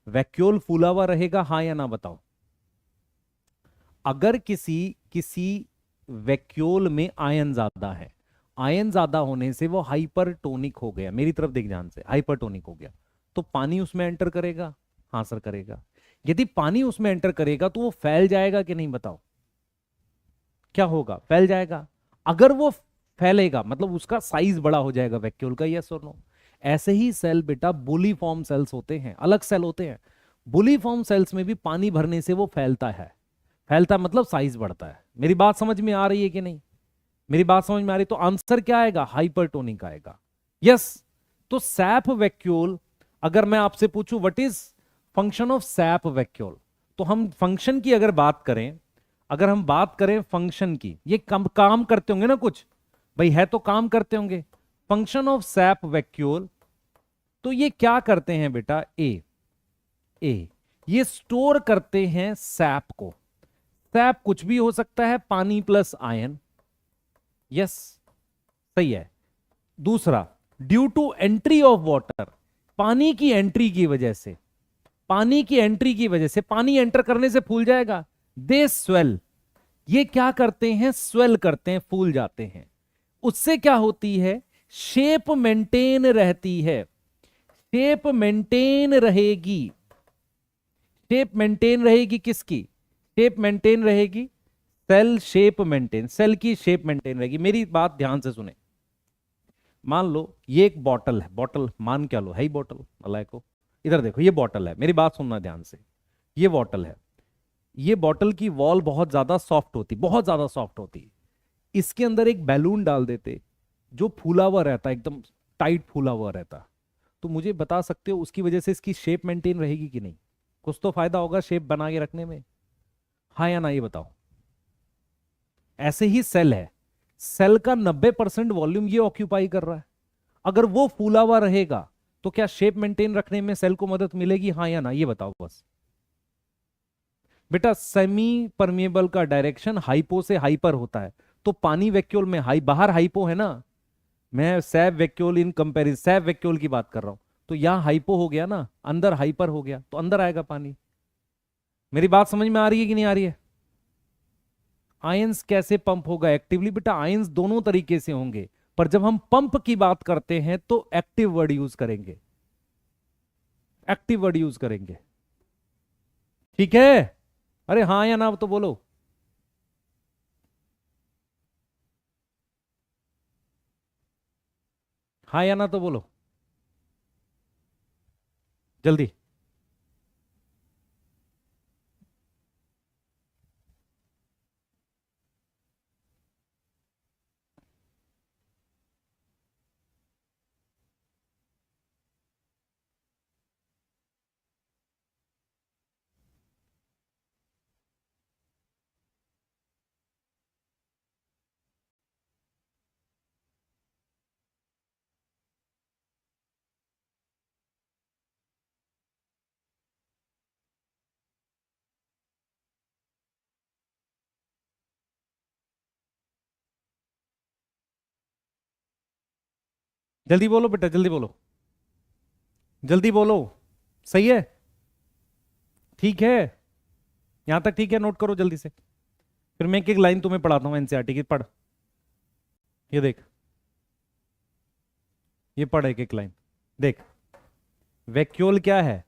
वैक्यूल फूला हुआ रहेगा, हाँ या ना बताओ। अगर किसी किसी वैक्यूल में आयन ज्यादा है, आयन ज्यादा होने से वो हाइपरटोनिक हो गया, मेरी तरफ देख ध्यान से, हाइपरटोनिक हो गया, तो पानी उसमें एंटर करेगा? हाँ सर करेगा। यदि पानी उसमें एंटर करेगा तो वो फैल जाएगा कि नहीं, बताओ। क्या होगा? फैल जाएगा। अगर वो फैलेगा मतलब उसका साइज बड़ा हो जाएगा वैक्यूल का, यस और नो? ऐसे ही सेल बेटा बुली फॉर्म सेल्स होते हैं, अलग सेल होते हैं। बुली फॉर्म सेल्स में भी पानी भरने से वो फैलता है। फैलता मतलब साइज बढ़ता है। मेरी बात समझ में आ रही है कि नहीं? मेरी बात समझ में आ रही? तो आंसर क्या आएगा? हाइपरटोनिक आएगा। यस। तो सैप वैक्यूल, अगर मैं आपसे पूछूं what is function of SAP vacuole, तो हम फंक्शन की अगर बात करें, अगर हम बात करें फंक्शन की, ये काम करते होंगे ना कुछ, भाई है तो काम करते होंगे। फंक्शन ऑफ सैप वैक्यूल, तो ये क्या करते हैं बेटा? ए ये स्टोर करते हैं सैप को। सैप कुछ भी हो सकता है, पानी प्लस आयन। यस, सही है। दूसरा, due to entry of water, पानी की एंट्री की वजह से, पानी की एंट्री की वजह से, पानी एंटर करने से फूल जाएगा। दे स्वेल, ये क्या करते हैं? स्वेल करते हैं, फूल जाते हैं। उससे क्या होती है? शेप मेंटेन रहती है। शेप मेंटेन रहेगी। शेप मेंटेन रहेगी किसकी? शेप मेंटेन रहेगी, सेल शेप मेंटेन, सेल की शेप मेंटेन रहेगी। मेरी बात ध्यान से सुने। मान लो ये एक बॉटल है, बॉटल मान क्या लो, है ही बॉटल, अलाय को। इधर देखो, ये बॉटल है, मेरी बात सुनना ध्यान से। ये बॉटल है, ये बॉटल की वॉल बहुत ज्यादा सॉफ्ट होती, बहुत ज्यादा सॉफ्ट होती। इसके अंदर एक बैलून डाल देते जो फूला हुआ रहता, एकदम टाइट फूला हुआ रहता, तो मुझे बता सकते हो उसकी वजह से इसकी शेप मेंटेन रहेगी कि नहीं? कुछ तो फायदा होगा शेप बना के रखने में, हाँ या ना, ये बताओ। ऐसे ही सेल है, सेल का 90% वॉल्यूम ये ऑक्यूपाई कर रहा है। अगर वो फूला हुआ रहेगा तो क्या शेप मेंटेन रखने में सेल को मदद मिलेगी, हाँ या ना, ये बताओ बस। बेटा सेमी परमिएबल का डायरेक्शन हाइपो से हाइपर होता है, तो पानी वैक्यूल में हाई, बाहर हाइपो है ना। मैं sap vacuole in comparison sap vacuole की बात कर रहा हूं, तो यहां हाइपो हो गया ना, अंदर हाइपर हो गया, तो अंदर आएगा पानी। मेरी बात समझ में आ रही है कि नहीं आ रही है? आयंस कैसे पंप होगा एक्टिवली? बेटा आयंस दोनों तरीके से होंगे, पर जब हम पंप की बात करते हैं तो एक्टिव वर्ड यूज करेंगे, एक्टिव वर्ड यूज करेंगे। ठीक है? अरे हाँ या ना तो बोलो। हाँ या ना तो बोलो, जल्दी। जल्दी बोलो बेटा, जल्दी बोलो, जल्दी बोलो। सही है? ठीक है? यहां तक ठीक है? नोट करो जल्दी से, फिर मैं एक एक लाइन तुम्हें पढ़ाता हूं एनसीईआरटी की। पढ़, ये देख, ये पढ़ एक एक लाइन। देख, वैक्यूल क्या है?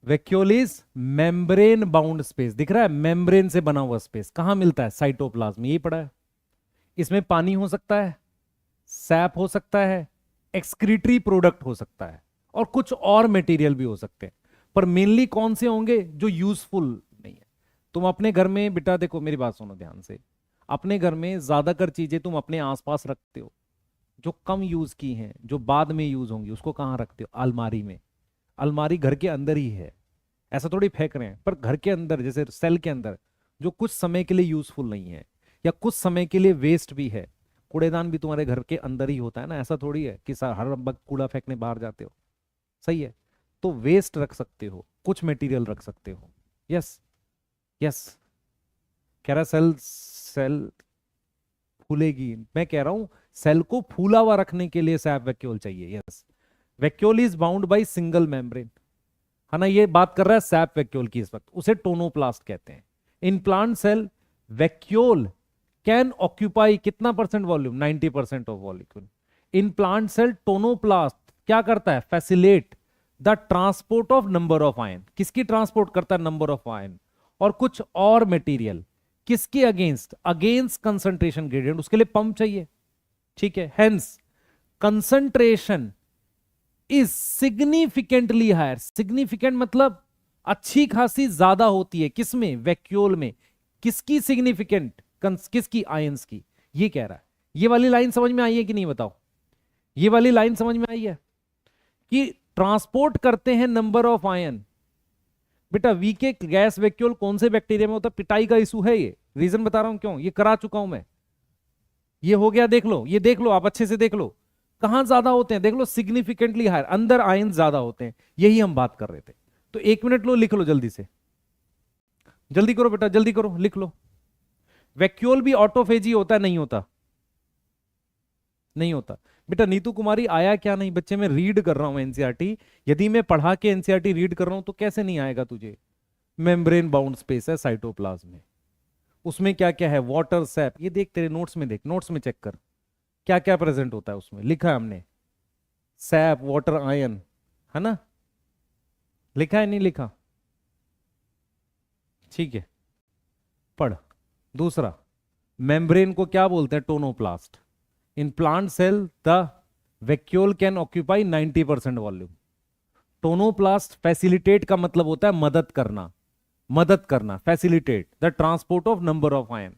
Vacuole is membrane bound space, दिख रहा है, मेम्ब्रेन से बना हुआ स्पेस। कहां मिलता है? साइटोप्लाज्म, यही पड़ा है। इसमें पानी हो सकता है, सैप हो सकता है, एक्सक्रीटरी प्रोडक्ट हो सकता है, और कुछ और मटेरियल भी हो सकते हैं। पर मेनली कौन से होंगे? जो यूजफुल नहीं है। तुम अपने घर में बेटा देखो, मेरी बात सुनो ध्यान से, अपने घर में ज्यादातर चीजें तुम अपने आसपास रखते हो। जो कम यूज की हैं, जो बाद में यूज होंगी, उसको कहाँ रखते हो? अलमारी में। अलमारी घर के अंदर ही है, ऐसा थोड़ी फेंक रहे हैं, पर घर के अंदर जैसे सेल के अंदर जो कुछ समय के लिए यूजफुल नहीं है या कुछ समय के लिए वेस्ट भी है। कूड़ेदान भी तुम्हारे घर के अंदर ही होता है ना, ऐसा थोड़ी है कि हर वक्त कूड़ा फेंकने बाहर जाते हो। सही है। तो वेस्ट रख सकते हो, कुछ मटेरियल रख सकते हो। यस। यस। कह रहा सेल सेल फूलेगी, मैं कह रहा हूं सेल को फूला हुआ रखने के लिए सैप वैक्यूल चाहिए। Yes. Vacuole is bound by single membrane, है ना, ये बात कर रहा है सैप वैक्यूल की इस वक्त, उसे टोनोप्लास्ट कहते हैं। In plant cell vacuole can occupy कितना percent volume? 90% of volume. In plant cell tonoplast क्या करता है? Facilitate the transport of number of ion. किसकी ट्रांसपोर्ट करता है? नंबर ऑफ आयन और कुछ और मटेरियल। किसके अगेंस्ट? अगेंस्ट कंसंट्रेशन ग्रेडियंट, उसके लिए पंप चाहिए। ठीक है, hence concentration is significantly higher. Significant मतलब अच्छी खासी ज्यादा होती है, किसमें? वैक्यूल में। किसकी सिग्निफिकेंट? किसकी? आयंस की। ये कह रहा है। ये वाली लाइन समझ में आई है कि नहीं बताओ? ये वाली लाइन समझ में आई है कि ट्रांसपोर्ट करते हैं नंबर ऑफ आयन। बेटा वीके गैस वैक्यूल कौन से बैक्टीरिया में होता है? पिटाई का इशू है ये, रीजन बता रहा हूं क्यों, ये करा चुका हूं मैं। ये हो गया, देख लो, ये देख लो, आप अच्छे से देख लो कहां ज्यादा होते हैं, देख लो सिग्निफिकेंटली हायर, अंदर आयन ज्यादा होते हैं, यही हम बात कर रहे थे। तो 1 मिनट लो, लिख लो जल्दी से, जल्दी करो बेटा, जल्दी करो, लिख लो। वैक्यूल भी ऑटोफेजी होता है? नहीं होता? नहीं होता। बेटा नीतू कुमारी आया क्या नहीं? बच्चे मैं रीड कर रहा हूं एनसीईआरटी, यदि मैं पढ़ा के एनसीईआरटी रीड कर रहा हूं तो कैसे नहीं आएगा तुझे? मेम्ब्रेन बाउंड स्पेस है साइटोप्लाज्म में, उसमें क्या क्या है? वाटर सैप, ये देख तेरे नोट्स में, देख नोट्स में चेक कर क्या क्या प्रेजेंट होता है उसमें, लिखा है हमने। सैप, वाटर, आयन, है ना, लिखा है नहीं लिखा? ठीक है, पढ़। दूसरा, मेम्ब्रेन को क्या बोलते हैं? Tonoplast. In plant cell the vacuole can occupy 90% volume. Tonoplast facilitate का मतलब होता है मदद करना, मदद करना, facilitate the transport of number of ion.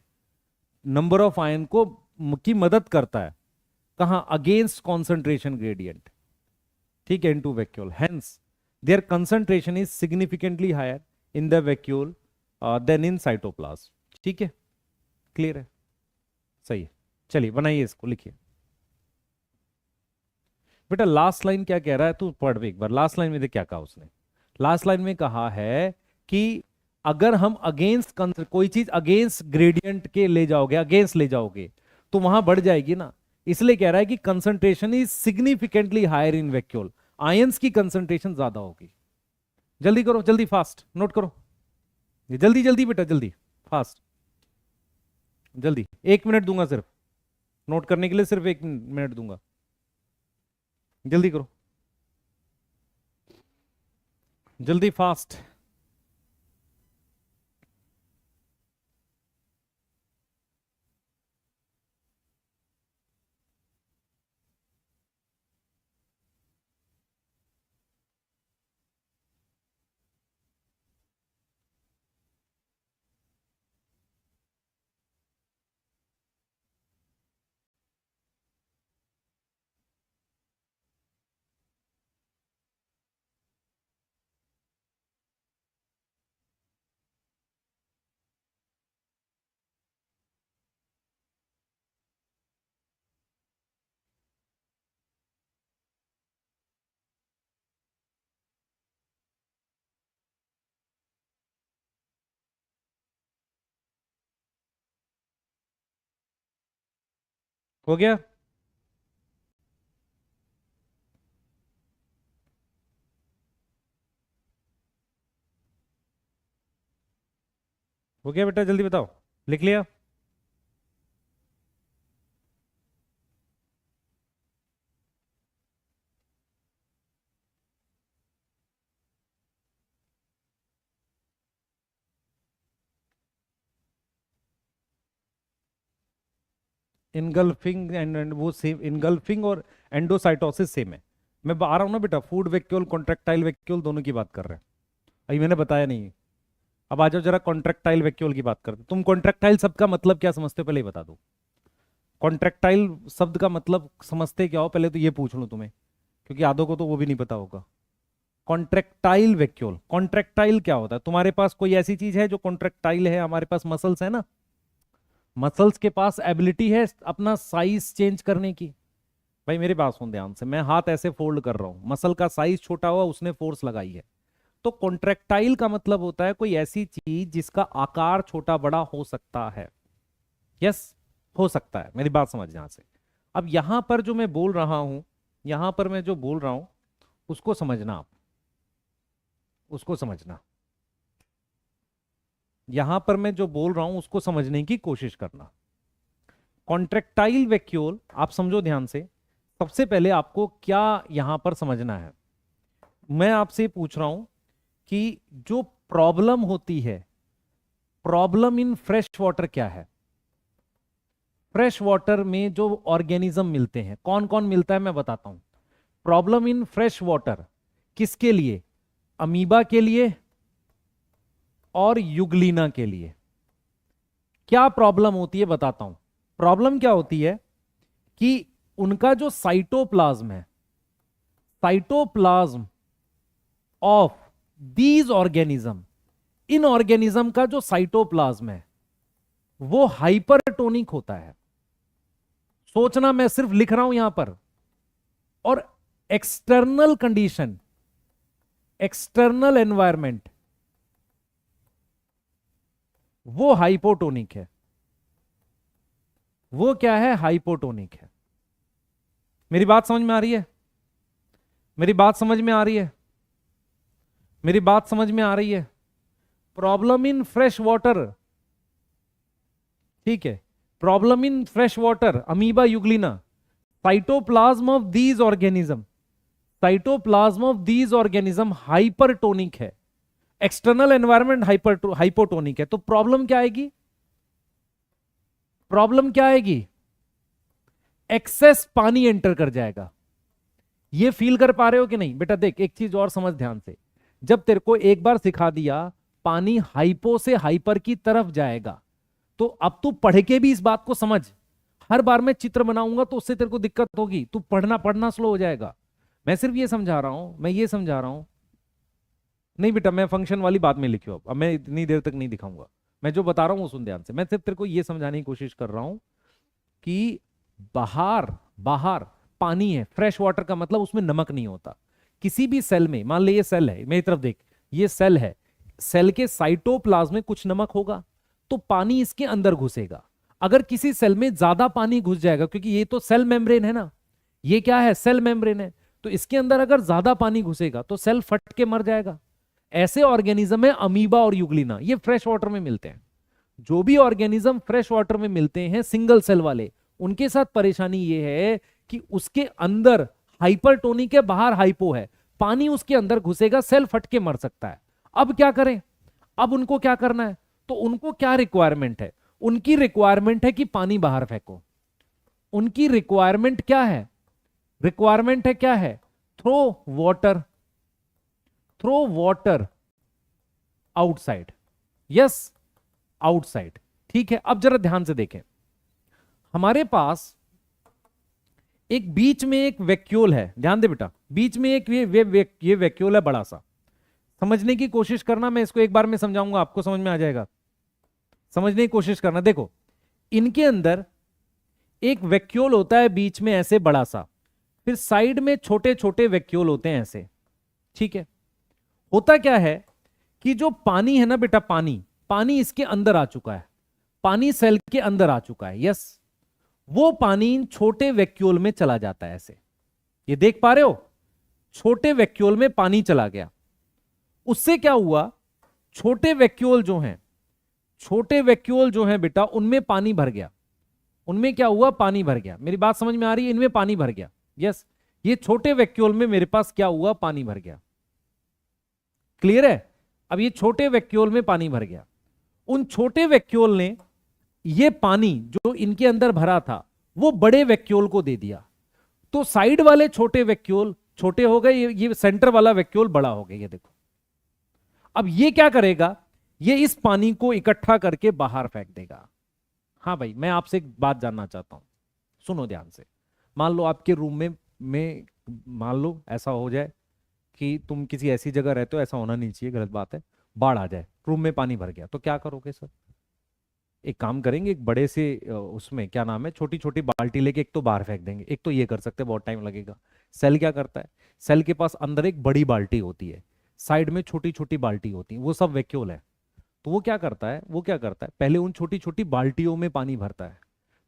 Number of ion को की मदद करता है, कहां? Against concentration gradient. ठीक है, into vacuole, hence their concentration is significantly higher in the vacuole than in cytoplasm. ठीक है, क्लियर है, सही है। चलिए बनाइए इसको, लिखिए। बेटा लास्ट लाइन क्या कह रहा है, तू पढ़ एक बार लास्ट लाइन में देख क्या कहा उसने। लास्ट लाइन में कहा है कि अगर हम अगेंस्ट कोई चीज अगेंस्ट ग्रेडियंट के ले जाओगे, अगेंस्ट ले जाओगे, तो वहां बढ़ जाएगी ना। इसलिए कह रहा है कि concentration is significantly higher in vacuole, ions की कंसंट्रेशन ज्यादा होगी। जल्दी करो, जल्दी, फास्ट नोट करो, जल्दी जल्दी बेटा, जल्दी, फास्ट, जल्दी। 1 मिनट दूंगा सिर्फ नोट करने के लिए, सिर्फ 1 मिनट दूंगा, जल्दी करो, जल्दी, फास्ट। हो गया? हो गया बेटा, जल्दी बताओ, लिख लिया? इनगल्फिंग एंड वो सेम, इनगल्फिंग और एंडोसाइटोसिस सेम है। मैं आ रहा हूं ना बेटा, फूड वैक्यूल कॉन्ट्रेक्टाइल वैक्यूल दोनों की बात कर रहे हैं। अभी मैंने बताया नहीं। अब आ जाओ जरा कॉन्ट्रेक्टाइल वैक्यूल की बात करते। तुम कॉन्ट्रेक्टाइल शब्द का मतलब क्या समझते हो, पहले ही बता दो। कॉन्ट्रेक्टाइल शब्द का मतलब समझते क्या हो, पहले तो ये पूछ लूं तुम्हें, क्योंकि आधों को तो वो भी नहीं पता होगा। कॉन्ट्रेक्टाइल वैक्यूल, कॉन्ट्रेक्टाइल क्या होता है? तुम्हारे पास कोई ऐसी चीज है जो कॉन्ट्रेक्टाइल है? हमारे पास मसल्स है ना, मसल्स के पास एबिलिटी है अपना साइज चेंज करने की। भाई मेरी बात सुन ध्यान से, मैं हाथ ऐसे फोल्ड कर रहा हूं, मसल का साइज छोटा हुआ, उसने फोर्स लगाई है। तो कॉन्ट्रेक्टाइल का मतलब होता है कोई ऐसी चीज जिसका आकार छोटा बड़ा हो सकता है। यस, हो सकता है। मेरी बात समझ यहां से। अब यहां पर जो मैं बोल रहा हूं, यहां पर मैं जो बोल रहा हूं उसको समझना आप, उसको समझना। यहां पर मैं जो बोल रहा हूं उसको समझने की कोशिश करना। कॉन्ट्रेक्टाइल वैक्यूल आप समझो ध्यान से। सबसे पहले आपको क्या यहां पर समझना है, मैं आपसे पूछ रहा हूं कि जो प्रॉब्लम होती है, प्रॉब्लम इन फ्रेश वाटर क्या है? फ्रेश वाटर में जो ऑर्गेनिज्म मिलते हैं, कौन कौन मिलता है मैं बताता हूं। प्रॉब्लम इन फ्रेश वाटर किसके लिए? अमीबा के लिए और युगलीना के लिए। क्या प्रॉब्लम होती है बताता हूं। प्रॉब्लम क्या होती है कि उनका जो साइटोप्लाज्म है, cytoplasm of these organism, in organism का जो साइटोप्लाज्म है वो हाइपरटोनिक होता है। सोचना, मैं सिर्फ लिख रहा हूं यहां पर। और एक्सटर्नल कंडीशन, एक्सटर्नल एनवायरमेंट वो हाइपोटोनिक है। वो क्या है? हाइपोटोनिक है। मेरी बात समझ में आ रही है? मेरी बात समझ में आ रही है? मेरी बात समझ में आ रही है? प्रॉब्लम इन फ्रेश वाटर, ठीक है, problem in fresh water, amoeba Euglena, cytoplasm of these organism, cytoplasm of these organism hypertonic है। एक्सटर्नल एनवायरनमेंट हाइपोटोनिक है। तो प्रॉब्लम क्या आएगी? प्रॉब्लम क्या आएगी? एक्सेस पानी एंटर कर जाएगा। ये फील कर पा रहे हो कि नहीं? बेटा देख, एक चीज और समझ ध्यान से। जब तेरे को एक बार सिखा दिया पानी हाइपो से हाइपर की तरफ जाएगा, तो अब तू पढ़ के भी इस बात को समझ। हर बार मैं चित्र बनाऊंगा तो उससे तेरे को दिक्कत होगी, तू पढ़ना स्लो हो जाएगा। मैं सिर्फ ये समझा रहा हूं, मैं ये समझा रहा हूं। नहीं बेटा, मैं फंक्शन वाली बात में लिखियो, अब मैं इतनी देर तक नहीं दिखाऊंगा। मैं जो बता रहा हूं वो सुन ध्यान से। मैं सिर्फ तेरे को ये समझाने की कोशिश कर रहा हूं कि बाहर, बाहर पानी है, फ्रेश वाटर का मतलब उसमें नमक नहीं होता। किसी भी सेल में, मान ले ये सेल है, मेरी तरफ देख, ये सेल है, सेल के साइटोप्लाज्म में कुछ नमक होगा, तो पानी इसके अंदर घुसेगा। अगर किसी सेल में ज्यादा पानी घुस जाएगा, क्योंकि ये तो सेल मेम्ब्रेन है ना, ये क्या है? सेल मेम्ब्रेन है, तो इसके अंदर अगर ज्यादा पानी घुसेगा तो सेल फट के मर जाएगा। ऐसे ऑर्गेनिज्म है अमीबा और युगलिना, ये फ्रेश वाटर में मिलते हैं। जो भी ऑर्गेनिज्म फ्रेश वाटर में मिलते हैं सिंगल सेल वाले, उनके साथ परेशानी ये है कि उसके अंदर हाइपरटोनिक है, बाहर हाइपो है, पानी उसके अंदर घुसेगा, सेल फट के मर सकता है। अब क्या करें? अब उनको क्या करना है? तो उनको क्या रिक्वायरमेंट है? उनकी रिक्वायरमेंट है कि पानी बाहर फेंको। उनकी रिक्वायरमेंट क्या है? रिक्वायरमेंट है क्या है? Throw water, throw water outside. Yes, outside. ठीक है, अब जरा ध्यान से देखें। हमारे पास एक बीच में एक वैक्यूल है, ध्यान दे बेटा, बीच में एक ये वैक्यूल है बड़ा सा। समझने की कोशिश करना, मैं इसको एक बार में समझाऊंगा, आपको समझ में आ जाएगा। समझने की कोशिश करना। देखो, इनके अंदर एक वैक्यूल होता है बीच में ऐसे बड़ा सा, फिर साइड में छोटे छोटे वैक्यूल होते हैं ऐसे। ठीक है, होता क्या है कि जो पानी है ना बेटा, पानी, पानी इसके अंदर आ चुका है, पानी सेल के अंदर आ चुका है। यस, वो पानी इन छोटे वैक्यूल में चला जाता है ऐसे। ये देख पा रहे हो? छोटे वैक्यूल में पानी चला गया। उससे क्या हुआ? छोटे वैक्यूल जो हैं, छोटे वैक्यूल जो हैं बेटा, उनमें पानी भर गया। उनमें क्या हुआ? पानी भर गया। मेरी बात समझ में आ रही है? इनमें पानी भर गया। यस, ये छोटे वैक्यूल में मेरे पास क्या हुआ? पानी भर गया। क्लियर है? अब ये छोटे वैक्यूल में पानी भर गया। उन छोटे वैक्यूल ने ये पानी जो इनके अंदर भरा था वो बड़े वैक्यूल को दे दिया, तो साइड वाले छोटे वैक्यूल छोटे हो गए, ये सेंटर वाला वैक्यूल बड़ा हो गया। ये देखो, अब ये क्या करेगा, ये इस पानी को इकट्ठा करके बाहर फेंक देगा। हाँ भाई, मैं आपसे एक बात जानना चाहता हूं, सुनो ध्यान से। मान लो आपके रूम में मान लो ऐसा हो जाए कि तुम किसी ऐसी जगह रहते हो, ऐसा होना नहीं चाहिए, गलत बात है, बाढ़ आ जाए, रूम में पानी भर गया, तो क्या करोगे सर? एक काम करेंगे, एक बड़े से उसमें क्या नाम है, छोटी छोटी बाल्टी लेके एक तो बाहर फेंक देंगे। एक तो ये कर सकते हैं, बहुत टाइम लगेगा। सेल क्या करता है, सेल के पास अंदर एक बड़ी बाल्टी होती है, साइड में छोटी छोटी बाल्टी होती है, वो सब वैक्यूल है। तो वो क्या करता है, पहले उन छोटी छोटी बाल्टियों में पानी भरता है,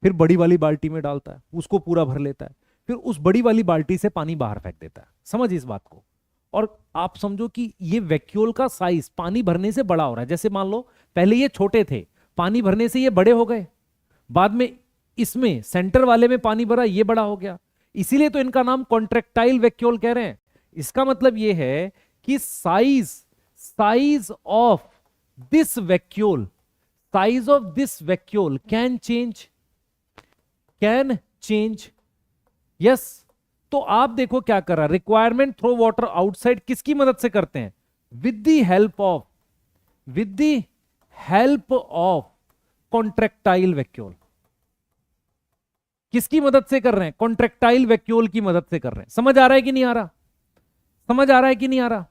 फिर बड़ी वाली बाल्टी में डालता है, उसको पूरा भर लेता है, फिर उस बड़ी वाली बाल्टी से पानी बाहर फेंक देता है। समझ इस बात को। और आप समझो कि ये वैक्यूल का साइज पानी भरने से बड़ा हो रहा है। जैसे मान लो पहले ये छोटे थे, पानी भरने से ये बड़े हो गए, बाद में इसमें सेंटर वाले में पानी भरा, ये बड़ा हो गया। इसीलिए तो इनका नाम कॉन्ट्रेक्टाइल वैक्यूल कह रहे हैं। इसका मतलब ये है कि size of this vacuole can change. Yes, तो आप देखो क्या कर रहा है, रिक्वायरमेंट थ्रो वाटर आउटसाइड किसकी मदद से करते हैं? With the help of contractile vacuole. किसकी मदद से कर रहे हैं? कॉन्ट्रेक्टाइल वैक्यूल की मदद से कर रहे हैं। समझ आ रहा है कि नहीं आ रहा? समझ आ रहा है कि नहीं आ रहा?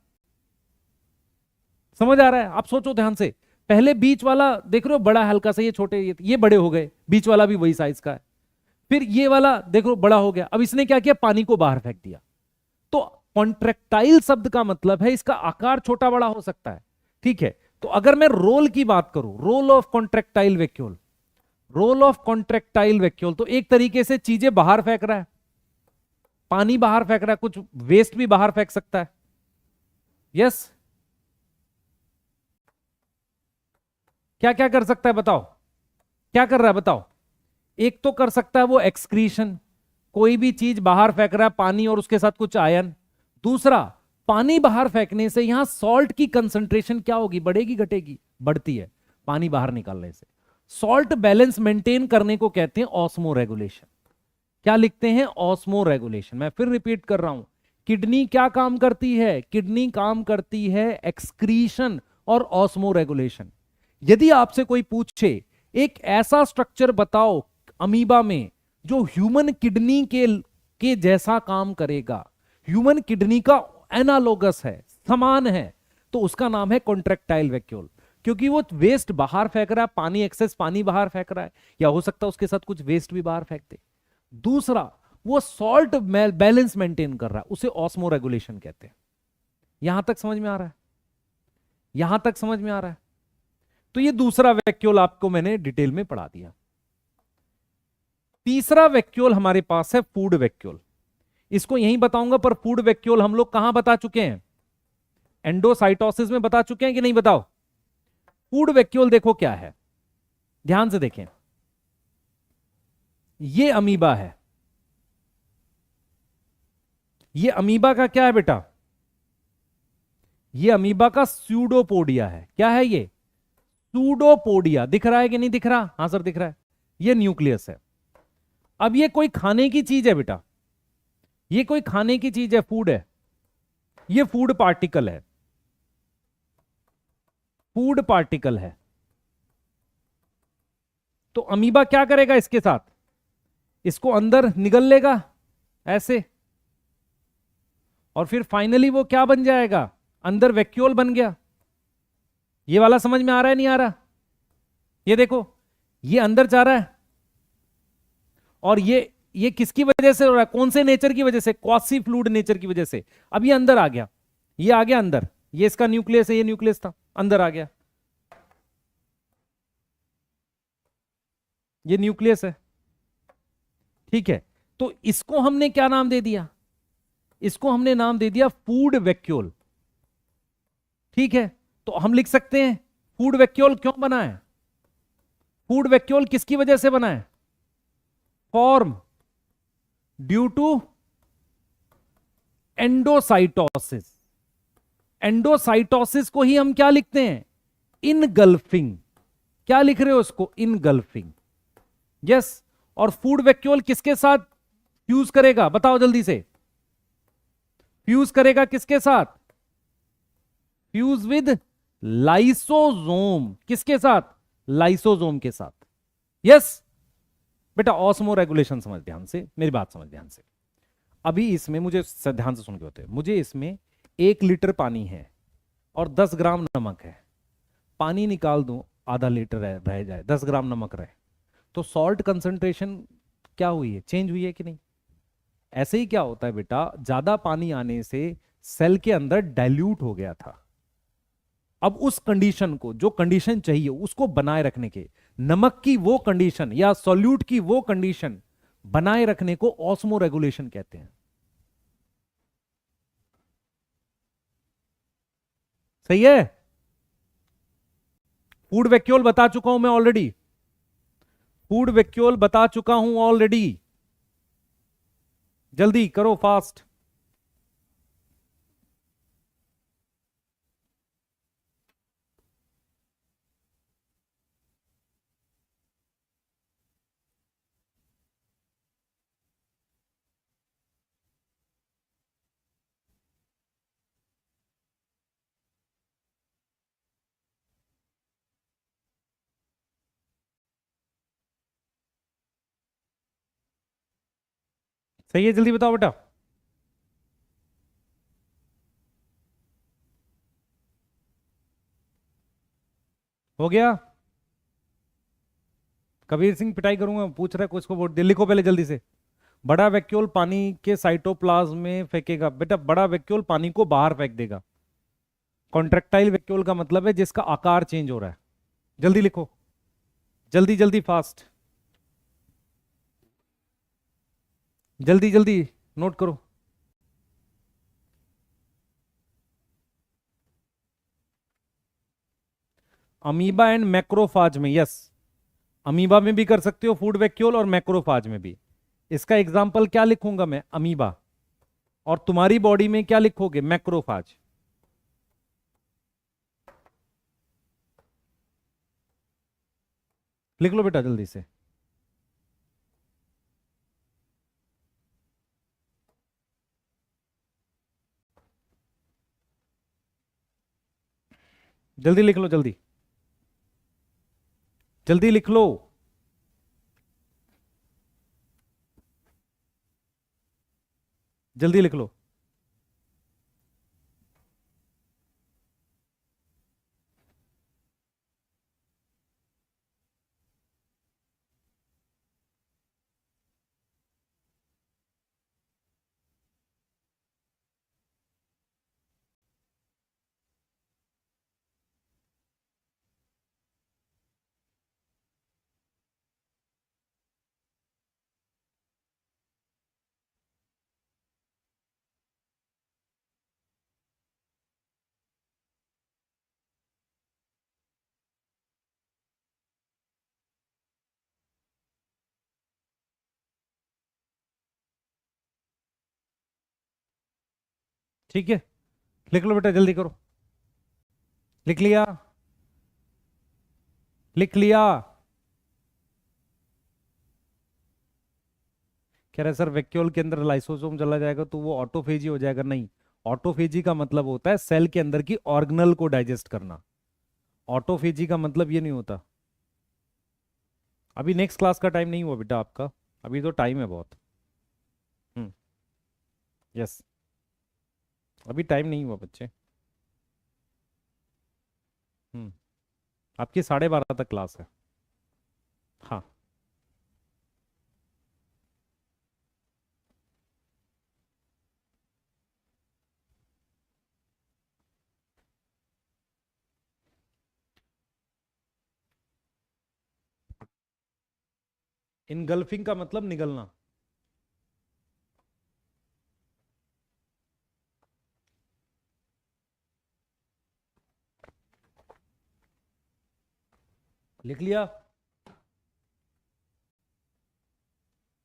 समझ आ रहा है? आप सोचो ध्यान से, पहले बीच वाला देख रहे हो, बड़ा हल्का सा, ये छोटे, ये बड़े हो गए, बीच वाला भी वही साइज का है, फिर ये वाला देखो बड़ा हो गया। अब इसने क्या किया, पानी को बाहर फेंक दिया। तो कॉन्ट्रेक्टाइल शब्द का मतलब है इसका आकार छोटा बड़ा हो सकता है, ठीक है। तो अगर मैं रोल की बात करूं, रोल ऑफ कॉन्ट्रेक्टाइल वैक्यूल, तो एक तरीके से चीजें बाहर फेंक रहा है, पानी बाहर फेंक रहा है, कुछ वेस्ट भी बाहर फेंक सकता है। यस, क्या क्या कर सकता है बताओ? क्या कर रहा है बताओ? एक तो कर सकता है वो एक्सक्रीशन, कोई भी चीज बाहर फेंक रहा है, पानी और उसके साथ कुछ आयन। दूसरा, पानी बाहर फेंकने से यहां सॉल्ट की कंसंट्रेशन क्या होगी, बढ़ेगी घटेगी? बढ़ती है, पानी बाहर निकालने से। सॉल्ट बैलेंस मेंटेन करने को कहते हैं ऑस्मो रेगुलेशन। क्या लिखते हैं? Osmo regulation. मैं फिर रिपीट कर रहा हूं, किडनी क्या काम करती है? किडनी काम करती है एक्सक्रीशन और ऑस्मो रेगुलेशन। यदि आपसे कोई पूछे एक ऐसा स्ट्रक्चर बताओ अमीबा में जो ह्यूमन किडनी के जैसा काम करेगा, ह्यूमन किडनी का एनालोगस है, समान है, तो उसका नाम है कॉन्ट्रेक्टाइल वैक्यूल। क्योंकि वो वेस्ट बाहर फेंक रहा है, पानी, एक्सेस पानी बाहर फेंक रहा है, या हो सकता है उसके साथ कुछ वेस्ट भी बाहर फेंक दे। दूसरा, वो सॉल्ट बैलेंस मेंटेन कर रहा है, उसे ऑस्मो रेगुलेशन कहते हैं। यहां तक समझ में आ रहा है? यहां तक समझ में आ रहा है? तो ये दूसरा वैक्यूल आपको मैंने डिटेल में पढ़ा दिया। तीसरा वैक्यूल हमारे पास है फूड वैक्यूल। इसको यहीं बताऊंगा, पर फूड वैक्यूल हम लोग कहां बता चुके हैं? एंडोसाइटोसिस में बता चुके हैं कि नहीं? बताओ। फूड वैक्यूल देखो क्या है, ध्यान से देखें। ये अमीबा है, ये अमीबा का क्या है बेटा? ये अमीबा का स्यूडोपोडिया है। क्या है ये? सूडोपोडिया। दिख रहा है कि नहीं दिख रहा? हां सर दिख रहा है। ये न्यूक्लियस है। अब ये कोई खाने की चीज है बेटा, ये कोई खाने की चीज है, फूड है, ये फूड पार्टिकल है, फूड पार्टिकल है। तो अमीबा क्या करेगा इसके साथ? इसको अंदर निगल लेगा ऐसे, और फिर फाइनली वो क्या बन जाएगा? अंदर वैक्यूल बन गया। ये वाला समझ में आ रहा है नहीं आ रहा? ये देखो, ये अंदर जा रहा है, और ये किसकी वजह से हो रहा है? कौन से नेचर की वजह से? क्वासी फ्लूइड नेचर की वजह से। अब ये अंदर आ गया, ये आ गया अंदर, ये इसका न्यूक्लियस है, ये न्यूक्लियस था, अंदर आ गया, ये न्यूक्लियस है, ठीक है। तो इसको हमने क्या नाम दे दिया? इसको हमने नाम दे दिया फूड वैक्यूल, ठीक है। तो हम लिख सकते हैं फूड वैक्यूल क्यों बना है? फूड वैक्यूल किसकी वजह से बना है? Form due to endocytosis. Endocytosis को ही हम क्या लिखते हैं? इनगल्फिंग। क्या लिख रहे हो उसको? इनगल्फिंग। यस। और फूड वैक्यूल किसके साथ फ्यूज करेगा, बताओ जल्दी से। फ्यूज करेगा किसके साथ? Fuse with lysosome. किसके साथ? लाइसोसोम के साथ। यस बेटा, ऑस्मो रेगुलेशन समझ ध्यान से, मेरी बात समझ ध्यान से। अभी इसमें मुझे ध्यान से सुन के होते हैं, मुझे इसमें 1 लीटर पानी है और 10 ग्राम नमक है। पानी निकाल दूं, आधा लीटर रह जाए, 10 ग्राम नमक रहे, तो सॉल्ट कंसंट्रेशन क्या हुई है? चेंज हुई है कि नहीं? ऐसे ही क्या होता है बेटा, ज्यादा पानी आने से सेल के अंदर डाइल्यूट हो गया था। अब उस कंडीशन को, जो कंडीशन चाहिए उसको बनाए रखने के, नमक की वो कंडीशन या सॉल्यूट की वो कंडीशन बनाए रखने को ऑस्मो रेगुलेशन कहते हैं। सही है? फूड वैक्यूल बता चुका हूं मैं ऑलरेडी, फूड वैक्यूल बता चुका हूं ऑलरेडी। जल्दी करो, फास्ट। सही है, जल्दी बताओ बेटा। हो गया? कबीर सिंह पिटाई करूंगा, पूछ रहा है कुछ को वोट दे, लिखो पहले जल्दी से। बड़ा वैक्यूल पानी के साइटोप्लाज्म में फेंकेगा बेटा, बड़ा वैक्यूल पानी को बाहर फेंक देगा। कॉन्ट्रेक्टाइल वैक्यूल का मतलब है जिसका आकार चेंज हो रहा है। जल्दी लिखो, जल्दी जल्दी, फास्ट, जल्दी जल्दी नोट करो। अमीबा एंड मैक्रोफाज में, यस, अमीबा में भी कर सकते हो फूड वैक्यूल और मैक्रोफाज में भी। इसका एग्जाम्पल क्या लिखूंगा मैं? अमीबा। और तुम्हारी बॉडी में क्या लिखोगे? मैक्रोफाज। लिख लो बेटा जल्दी से। जल्दी लिख लो, जल्दी जल्दी लिख लो। जल्दी लिख लो। ठीक है, लिख लो बेटा, जल्दी करो। लिख लिया? लिख लिया? कह रहे सर वैक्यूल के अंदर लाइसोसोम चला जाएगा तो वो ऑटोफेजी हो जाएगा। नहीं, ऑटोफेजी का मतलब होता है सेल के अंदर की ऑर्गेनल को डाइजेस्ट करना। ऑटोफेजी का मतलब ये नहीं होता। अभी नेक्स्ट क्लास का टाइम नहीं हुआ बेटा आपका, अभी तो टाइम है बहुत। हम्म। यस, अभी टाइम नहीं हुआ बच्चे। हम्म। आपकी 12:30 तक क्लास है। हाँ। इनगल्फिंग का मतलब निगलना। लिख लिया?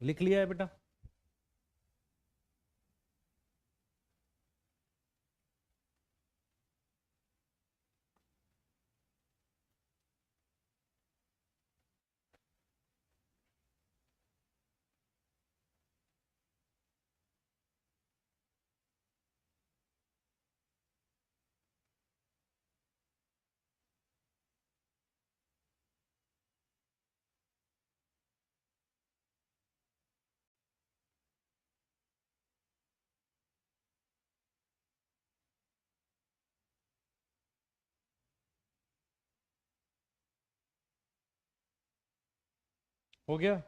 लिख लिया है बेटा? हो गया?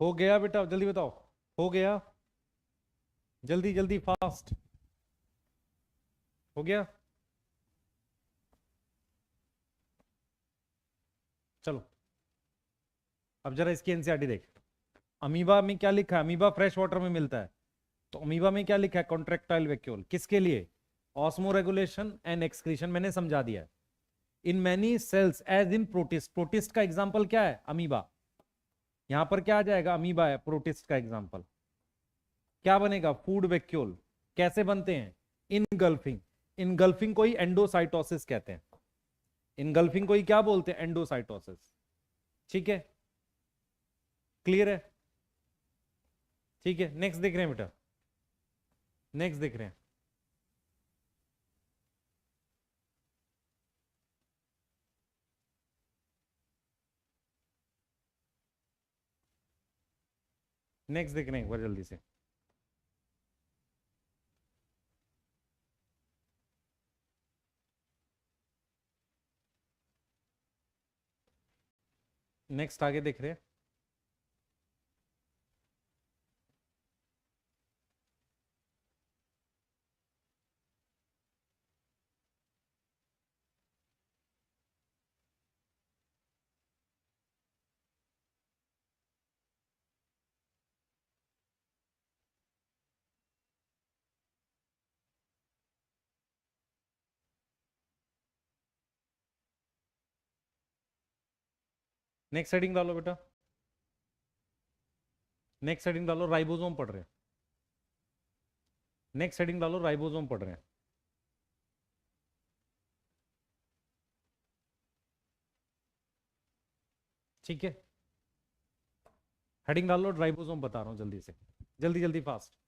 हो गया बेटा, जल्दी बताओ। हो गया? जल्दी जल्दी, फास्ट। हो गया? चलो अब जरा इसकी एनसीईआरटी देख। अमीबा में क्या लिखा है? अमीबा फ्रेश वाटर में मिलता है, तो अमीबा में क्या लिखा है? Contractile vacuole. किसके लिए? ऑस्मो रेगुलेशन एंड एक्सक्रीशन, मैंने समझा दिया है। In many cells as in protist, protist का एग्जाम्पल क्या है? अमीबा। यहां पर क्या आ जाएगा? अमीबा है प्रोटिस्ट का एग्जाम्पल। क्या बनेगा? Food vacuole. कैसे बनते हैं? इनगल्फिंग। इनगल्फिंग को ही एंडोसाइटोसिस कहते हैं। इनगल्फिंग को ही क्या बोलते हैं? एंडोसाइटोसिस। ठीक है, क्लियर है? ठीक है, नेक्स्ट देख रहे हैं बेटा, नेक्स्ट देख रहे हैं। नेक्स्ट देख रहे हैं एक बार जल्दी से। नेक्स्ट आगे देख रहे हैं। नेक्स्ट हेडिंग डालो बेटा, नेक्स्ट हेडिंग डालो, राइबोसोम पढ़ रहे हैं। नेक्स्ट हेडिंग डालो, राइबोसोम पढ़ रहे हैं। ठीक है, हेडिंग डालो, राइबोसोम बता रहा हूं जल्दी से, जल्दी जल्दी, फास्ट।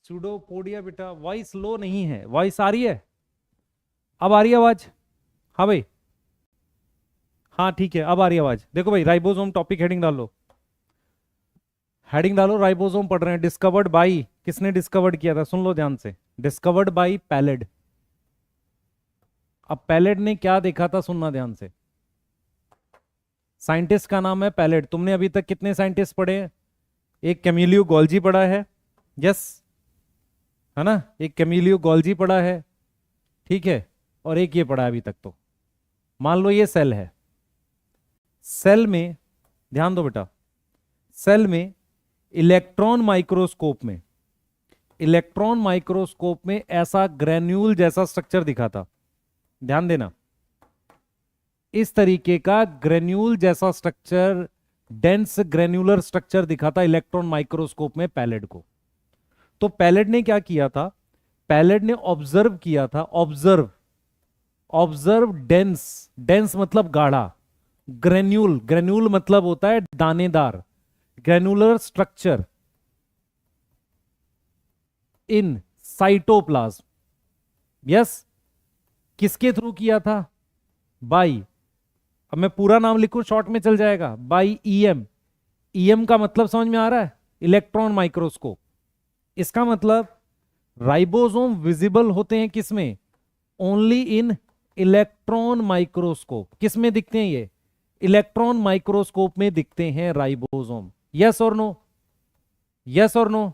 सूडोपोडिया बेटा, वॉइस लो नहीं है, वॉइस आ रही है? अब आ रही है आवाज? हाँ भाई, हाँ ठीक है, अब आ रही है आवाज। देखो भाई, राइबोसोम टॉपिक हेडिंग डालो, हेडिंग डालो, राइबोसोम पढ़ रहे हैं। डिस्कवर्ड बाई, किसने डिस्कवर्ड किया था? सुन लो ध्यान से। Discovered by pallid. अब पैलेड ने क्या देखा था? सुनना ध्यान से। साइंटिस्ट का नाम है पैलेड। तुमने अभी तक कितने साइंटिस्ट पढ़े हैं? एक कैमिलियो गोल्जी पढ़ा है, यस, है ना? एक कैमिलियो गोल्जी पढ़ा है, ठीक है, और एक ये पढ़ा है अभी तक। तो मान लो ये सेल है, सेल में ध्यान दो बेटा, सेल में इलेक्ट्रॉन माइक्रोस्कोप में, इलेक्ट्रॉन माइक्रोस्कोप में ऐसा ग्रेन्यूल जैसा स्ट्रक्चर दिखा था। ध्यान देना, इस तरीके का ग्रेन्यूल जैसा स्ट्रक्चर, डेंस ग्रेन्यूलर स्ट्रक्चर दिखा था इलेक्ट्रॉन माइक्रोस्कोप में पैलेड को। तो पैलेड ने क्या किया था? पैलेड ने ऑब्जर्व किया था, ऑब्जर्व, ऑब्जर्व डेंस, डेंस मतलब गाढ़ा, ग्रेन्यूल, ग्रेन्यूल मतलब होता है दानेदार, granular structure in cytoplasm. Yes, किसके थ्रू किया था? बाई, अब मैं पूरा नाम लिखूं शॉर्ट में चल जाएगा, बाई ईएम। ईएम का मतलब समझ में आ रहा है? Electron microscope. इसका मतलब राइबोसोम विजिबल होते हैं किसमें? Only in electron microscope. किसमें दिखते हैं ये? इलेक्ट्रॉन माइक्रोस्कोप में दिखते हैं राइबोसोम। यस और नो? यस और नो?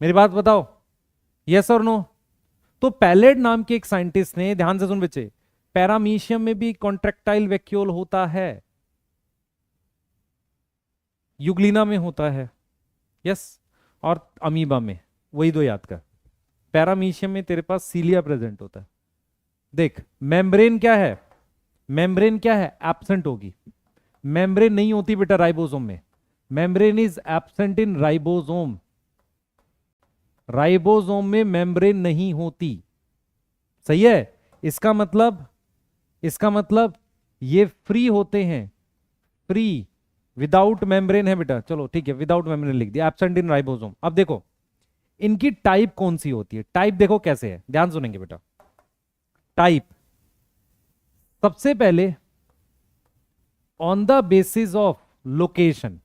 मेरी बात बताओ, यस और नो? तो पैलेड नाम के एक साइंटिस्ट ने, ध्यान से सुन बच्चे, पैरामीशियम में भी कॉन्ट्रैक्टाइल वैक्यूल होता है, यूग्लिना में होता है, यस, और अमीबा में। वही दो याद कर। पैरामीशियम में तेरे पास सीलिया प्रेजेंट होता है। देख, मेम्ब्रेन क्या है? मेम्ब्रेन क्या है? एब्सेंट होगी। मेम्ब्रेन नहीं होती बेटा राइबोसोम में। Membrane is absent in ribosome. Ribosome में मेम्ब्रेन नहीं होती। सही है? इसका मतलब, इसका मतलब ये फ्री होते हैं, फ्री, विदाउट मेम्ब्रेन है बेटा। चलो ठीक है, विदाउट मेम्ब्रेन लिख दिया, एब्सेंट इन राइबोसोम। अब देखो इनकी टाइप कौन सी होती है? टाइप देखो कैसे है, ध्यान सुनेंगे बेटा। टाइप, सबसे पहले on the basis of location,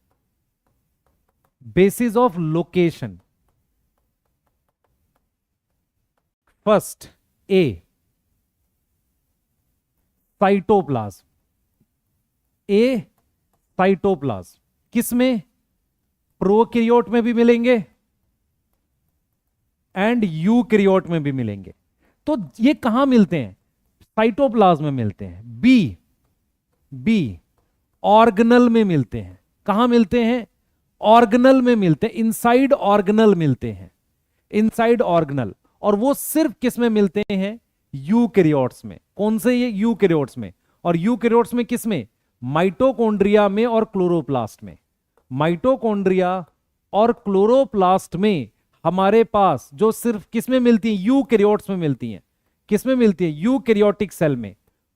first A cytoplasm, A cytoplasm किसमें, प्रोकैरियोट में भी मिलेंगे एंड यूकैरियोट में भी मिलेंगे। तो ये कहां मिलते हैं, साइटोप्लाज्म में मिलते हैं। बी ऑर्गेनल में मिलते हैं। कहां मिलते हैं, ऑर्गेनल में मिलते हैं, इनसाइड ऑर्गेनल मिलते हैं, इनसाइड ऑर्गेनल। और वो सिर्फ किस में मिलते हैं, यूकैरियोट्स में। कौन से, ये यूकैरियोट्स में। और यूकैरियोट्स में किस में, माइटोकॉन्ड्रिया में और क्लोरोप्लास्ट में। माइटोकॉन्ड्रिया और क्लोरोप्लास्ट में हमारे पास जो सिर्फ किस में मिलती हैं, यूकैरियोट्स में मिलती हैं। किस में मिलती है, यूकैरियोटिक सेल में।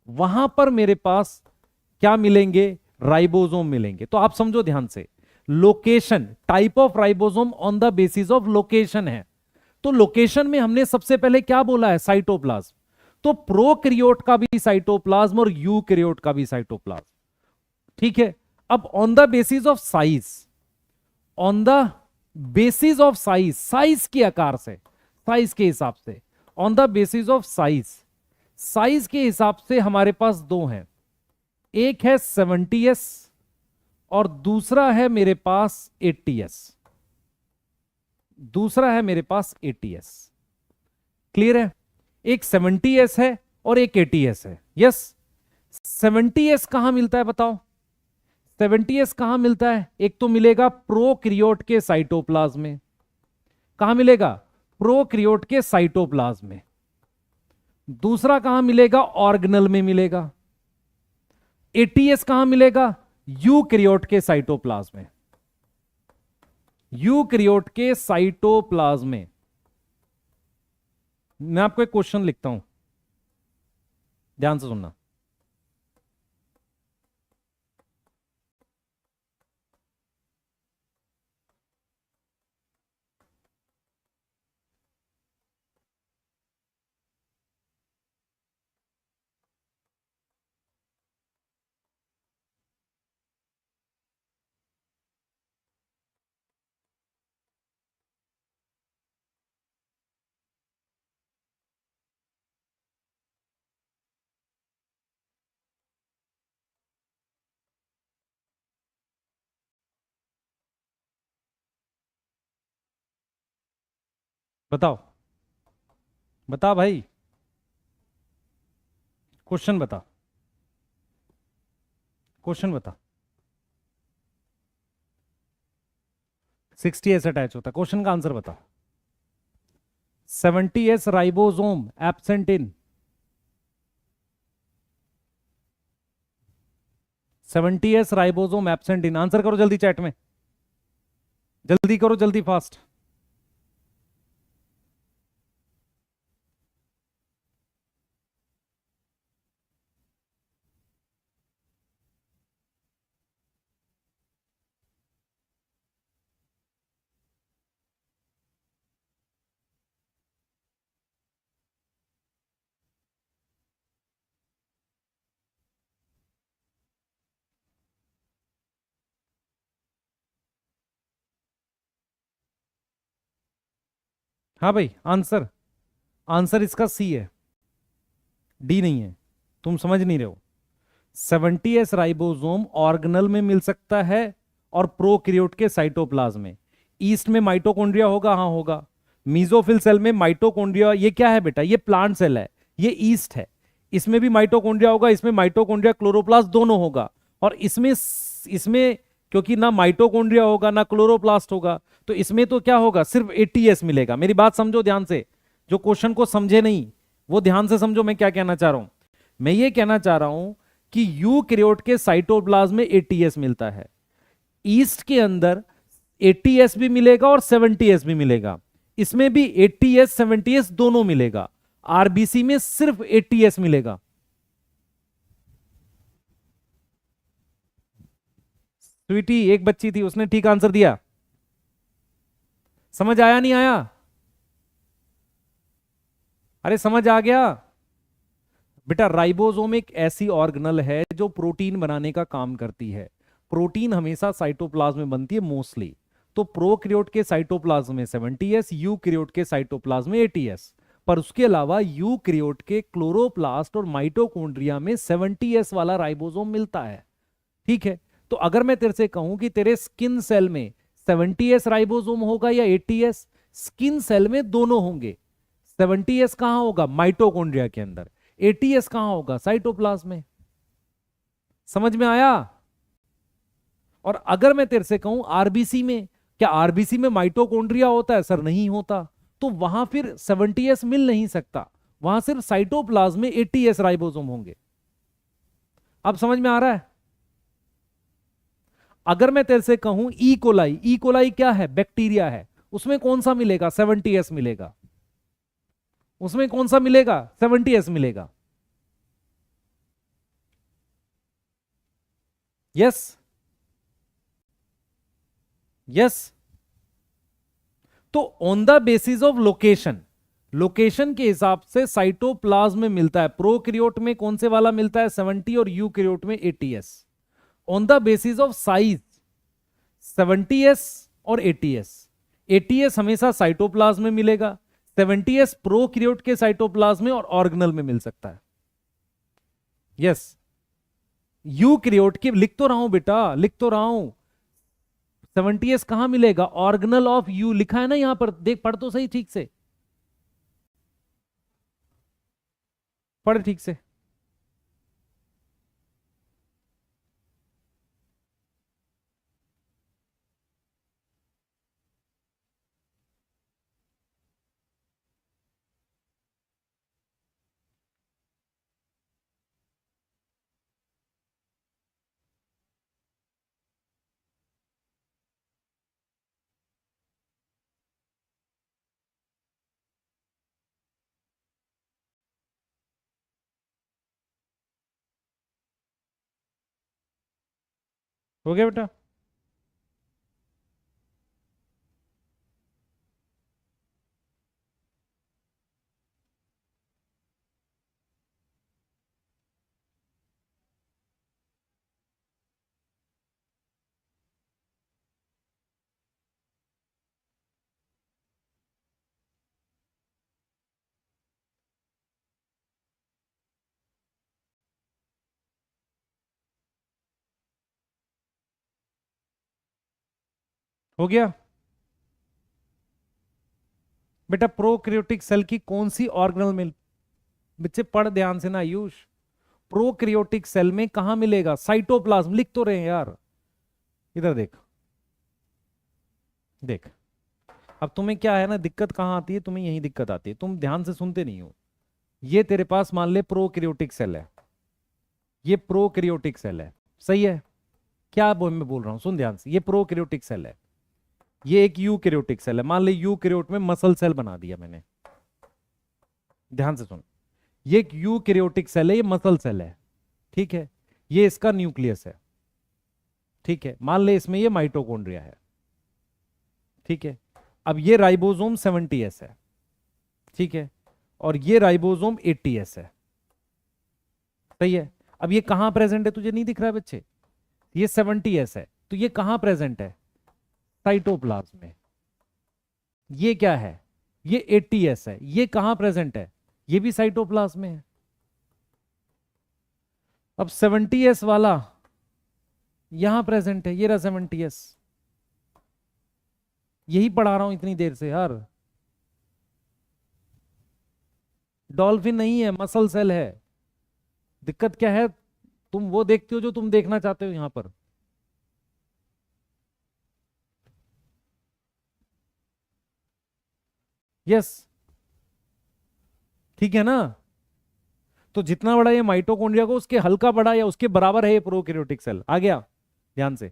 वहां पर मेरे पास क्या मिलेंगे, राइबोसोम मिलेंगे। तो आप समझो ध्यान से, location, type of ribosome on the basis of location है। तो लोकेशन में हमने सबसे पहले क्या बोला है, साइटोप्लाज्म। तो प्रोकैरियोट का भी साइटोप्लाज्म और यूकैरियोट का भी साइटोप्लाज्म, ठीक है। अब on the basis of size, on the basis of size, size के आकार से, साइज के हिसाब से, on the basis of size, size के हिसाब से हमारे पास दो हैं। एक है 70s और दूसरा है मेरे पास 80s। दूसरा है मेरे पास 80s। क्लियर है, एक 70s है और एक 80s है। यस, 70s कहां मिलता है बताओ, 70s कहां मिलता है, एक तो मिलेगा प्रोकैरियोट के साइटोप्लाज्म में। कहां मिलेगा, प्रोकैरियोट के साइटोप्लाज्म में। दूसरा कहां मिलेगा, ऑर्गेनल में मिलेगा। 80s कहां मिलेगा, यूकैरियोट के साइटोप्लाज्म में। यूकैरियोट के साइटोप्लाज्म में। मैं आपको एक क्वेश्चन लिखता हूं, ध्यान से सुनना। बताओ, बता भाई, क्वेश्चन बता, क्वेश्चन बता। 60s अटैच होता है, क्वेश्चन का आंसर बता। 70s ribosome absent in, 70s ribosome absent in. Answer करो जल्दी चैट में, जल्दी करो, जल्दी फास्ट। हाँ भाई, आंसर, आंसर इसका सी है, डी नहीं है। तुम समझ नहीं रहे हो। 70s राइबोसोम ऑर्गेनल में मिल सकता है और प्रोकैरियोट के साइटोप्लाज्म में। ईस्ट में माइटोकॉन्ड्रिया होगा, हाँ होगा। मीजोफिल सेल में माइटोकॉन्ड्रिया, ये क्या है बेटा, ये प्लांट सेल है, ये ईस्ट है। इसमें भी माइटोकॉन्ड्रिया होगा, इसमें माइटोकॉन्ड्रिया क्लोरोप्लास्ट दोनों होगा। और इसमें क्योंकि ना माइटोकॉन्ड्रिया होगा ना क्लोरोप्लास्ट होगा, तो इसमें तो क्या होगा, सिर्फ 80s मिलेगा। मेरी बात समझो ध्यान से, जो क्वेश्चन को समझे नहीं वो ध्यान से समझो मैं क्या कहना चाह रहा हूं। मैं ये कहना चाह रहा हूं कि यूकैरियोट के साइटोप्लाज्म में 80s मिलता है, ईस्ट के अंदर 80s भी मिलेगा और 70s भी मिलेगा। इसमें भी 80s 70s दोनों मिलेगा, आरबीसी में सिर्फ 80s मिलेगा। स्वीटी एक बच्ची थी, उसने ठीक आंसर दिया। समझ आया नहीं आया, अरे समझ आ गया। बेटा राइबोसोम एक ऐसी ऑर्गेनल है जो प्रोटीन बनाने का काम करती है। प्रोटीन हमेशा साइटोप्लाज्म में बनती है मोस्टली। तो प्रोकैरियोट के साइटोप्लाज्म में 70s, यूकैरियोट के साइटोप्लाज्म में 80s। पर उसके अलावा यूकैरियोट के क्लोरोप्लास्ट और माइटोकॉन्ड्रिया में 70s वाला राइबोसोम मिलता है। ठीक है, तो अगर मैं तेरे से कहूं कि तेरे स्किन सेल में 70s राइबोसोम होगा या 80s, स्किन सेल में दोनों होंगे। 70s कहां होगा? माइटोकॉन्ड्रिया के अंदर। 80s कहां होगा? साइटोप्लाज्म में। समझ में आया? और अगर मैं तेरे से कहूं आरबीसी में, क्या आरबीसी में माइटोकॉन्ड्रिया होता है? सर नहीं होता। तो वहां फिर 70s मिल नहीं सकता, वहां सिर्फ साइटोप्लाज्म में 80s राइबोसोम होंगे। अब समझ में आ रहा है? अगर मैं तेरे से कहूं ई कोलाई, ई कोलाई क्या है? बैक्टीरिया है। उसमें कौन सा मिलेगा? 70s मिलेगा। उसमें कौन सा मिलेगा? 70s मिलेगा। Yes yes. तो on the basis of location, location के हिसाब से साइटोप्लाज्म में मिलता है। प्रोकैरियोट में कौन से वाला मिलता है? 70, और यूकैरियोट में 80s। On the basis of size 70s और 80s। 80s हमेशा साइटोप्लाज्म में मिलेगा, 70s प्रोकैरियोट के साइटोप्लाज्म में और ऑर्गेनल में मिल सकता है। यस, यूकैरियोट के लिख तो रहा हूं बेटा, लिख तो रहा हूं। 70s कहां मिलेगा? ऑर्गेनल ऑफ यू लिखा है ना यहां पर, देख पढ़ तो सही ठीक से, पढ़ ठीक से। हो गया बेटा? हो गया बेटा? प्रोकैरियोटिक सेल की कौन सी ऑर्गेनल मिल, बच्चे पढ़ ध्यान से ना आयुष। प्रोकैरियोटिक सेल में कहां मिलेगा? साइटोप्लाज्म। लिख तो रहे हैं यार, इधर देख, देख। अब तुम्हें क्या है ना, दिक्कत कहां आती है? तुम्हें यही दिक्कत आती है, तुम ध्यान से सुनते नहीं हो। ये तेरे पास मान ले प्रोकैरियोटिक सेल है, ये प्रोकैरियोटिक सेल है, सही है? क्या मैं बोल रहा हूं, सुन ध्यान से। ये प्रोकैरियोटिक सेल है, ये एक यूकैरियोटिक सेल है। मान ले यूकैरियोट में मसल सेल बना दिया मैंने, ध्यान से सुन। ये एक यूकैरियोटिक सेल है, ये मसल सेल है, ठीक है? ये इसका न्यूक्लियस है, ठीक है? मान ले इसमें ये माइटोकॉन्ड्रिया है, ठीक है? अब ये राइबोसोम 70s है, ठीक है? और ये राइबोसोम 80s है, सही है? अब ये कहां प्रेजेंट है? तुझे नहीं दिख रहा है बच्चे? ये 70s है, तो ये कहां प्रेजेंट है? साइटोप्लाज्म में। ये क्या है? ये 80s है, ये कहां प्रेजेंट है? ये भी साइटोप्लाज्म में है। अब 70s वाला यहां प्रेजेंट है, ये रहा 70s। यही पढ़ा रहा हूं इतनी देर से यार। डॉल्फिन नहीं है, मसल सेल है। दिक्कत क्या है? तुम वो देखते हो जो तुम देखना चाहते हो यहां पर। यस, ठीक है ना? तो जितना बड़ा ये माइटोकॉन्ड्रिया को, उसके हल्का बड़ा या उसके बराबर है ये प्रोकैरियोटिक सेल। आ गया ध्यान से?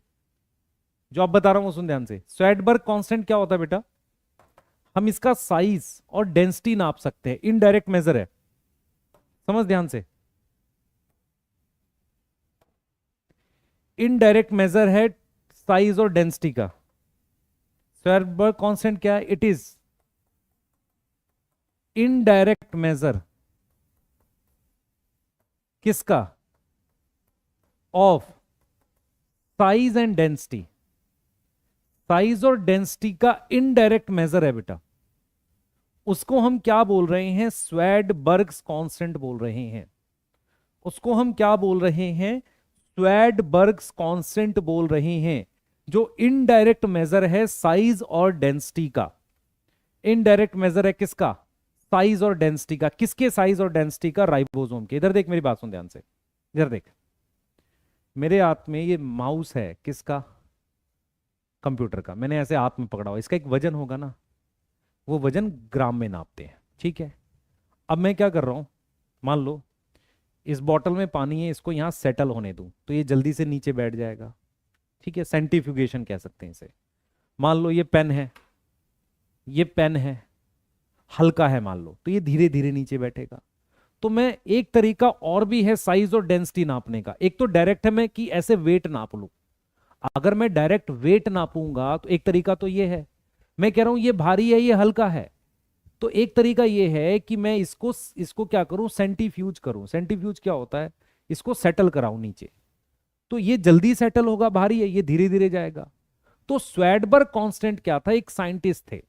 जो आप बता रहा हूं सुन ध्यान से। स्वैडबर्ग कांस्टेंट क्या होता है बेटा? हम इसका साइज और डेंसिटी नाप सकते हैं, इनडायरेक्ट मेजर है। समझ ध्यान से, इनडायरेक्ट मेजर है साइज और डेंसिटी का। स्वैडबर्ग कांस्टेंट क्या है? इट इज इनडायरेक्ट मेजर किसका? Of size and density. Size और डेंसिटी का इनडायरेक्ट मेजर है बेटा, उसको हम क्या बोल रहे हैं? स्वैडबर्ग्स कांस्टेंट बोल रहे हैं। उसको हम क्या बोल रहे हैं? स्वैडबर्ग्स कांस्टेंट बोल रहे हैं, जो इनडायरेक्ट मेजर है साइज और डेंसिटी का। इनडायरेक्ट मेजर है किसका? साइज और डेंसिटी का। किसके साइज और डेंसिटी का? राइबोसोम के। इधर देख, मेरी बात सुन ध्यान से, इधर देख। मेरे हाथ में ये माउस है, किसका? कंप्यूटर का। मैंने ऐसे हाथ में पकड़ा हुआ, इसका एक वजन होगा ना, वो वजन ग्राम में नापते हैं, ठीक है। अब मैं क्या कर रहा हूं, मान लो इस बॉटल में पानी है, इसको यहां सेटल होने दूं तो ये जल्दी से नीचे बैठ जाएगा, ठीक है। सेंट्रीफ्यूगेशन कह सकते हैं इसे। मान लो ये पेन है, ये पेन है, हल्का है मान लो, तो ये धीरे धीरे नीचे बैठेगा। तो मैं, एक तरीका और भी है साइज और डेंसिटी नापने का। एक तो डायरेक्ट है, मैं कि ऐसे वेट नाप लूं। अगर मैं डायरेक्ट वेट नापूंगा तो एक तरीका तो ये है, मैं कह रहा हूं ये भारी है, ये हल्का है। तो एक तरीका ये है कि मैं इसको इसको क्या करूं? सेंटीफ्यूज करूं। सेंटीफ्यूज क्या होता है? इसको सेटल कराऊं नीचे, तो ये जल्दी सेटल होगा, भारी है, ये धीरे धीरे जाएगा। तो स्वैडबर्ग कांस्टेंट क्या था? एक साइंटिस्ट थे,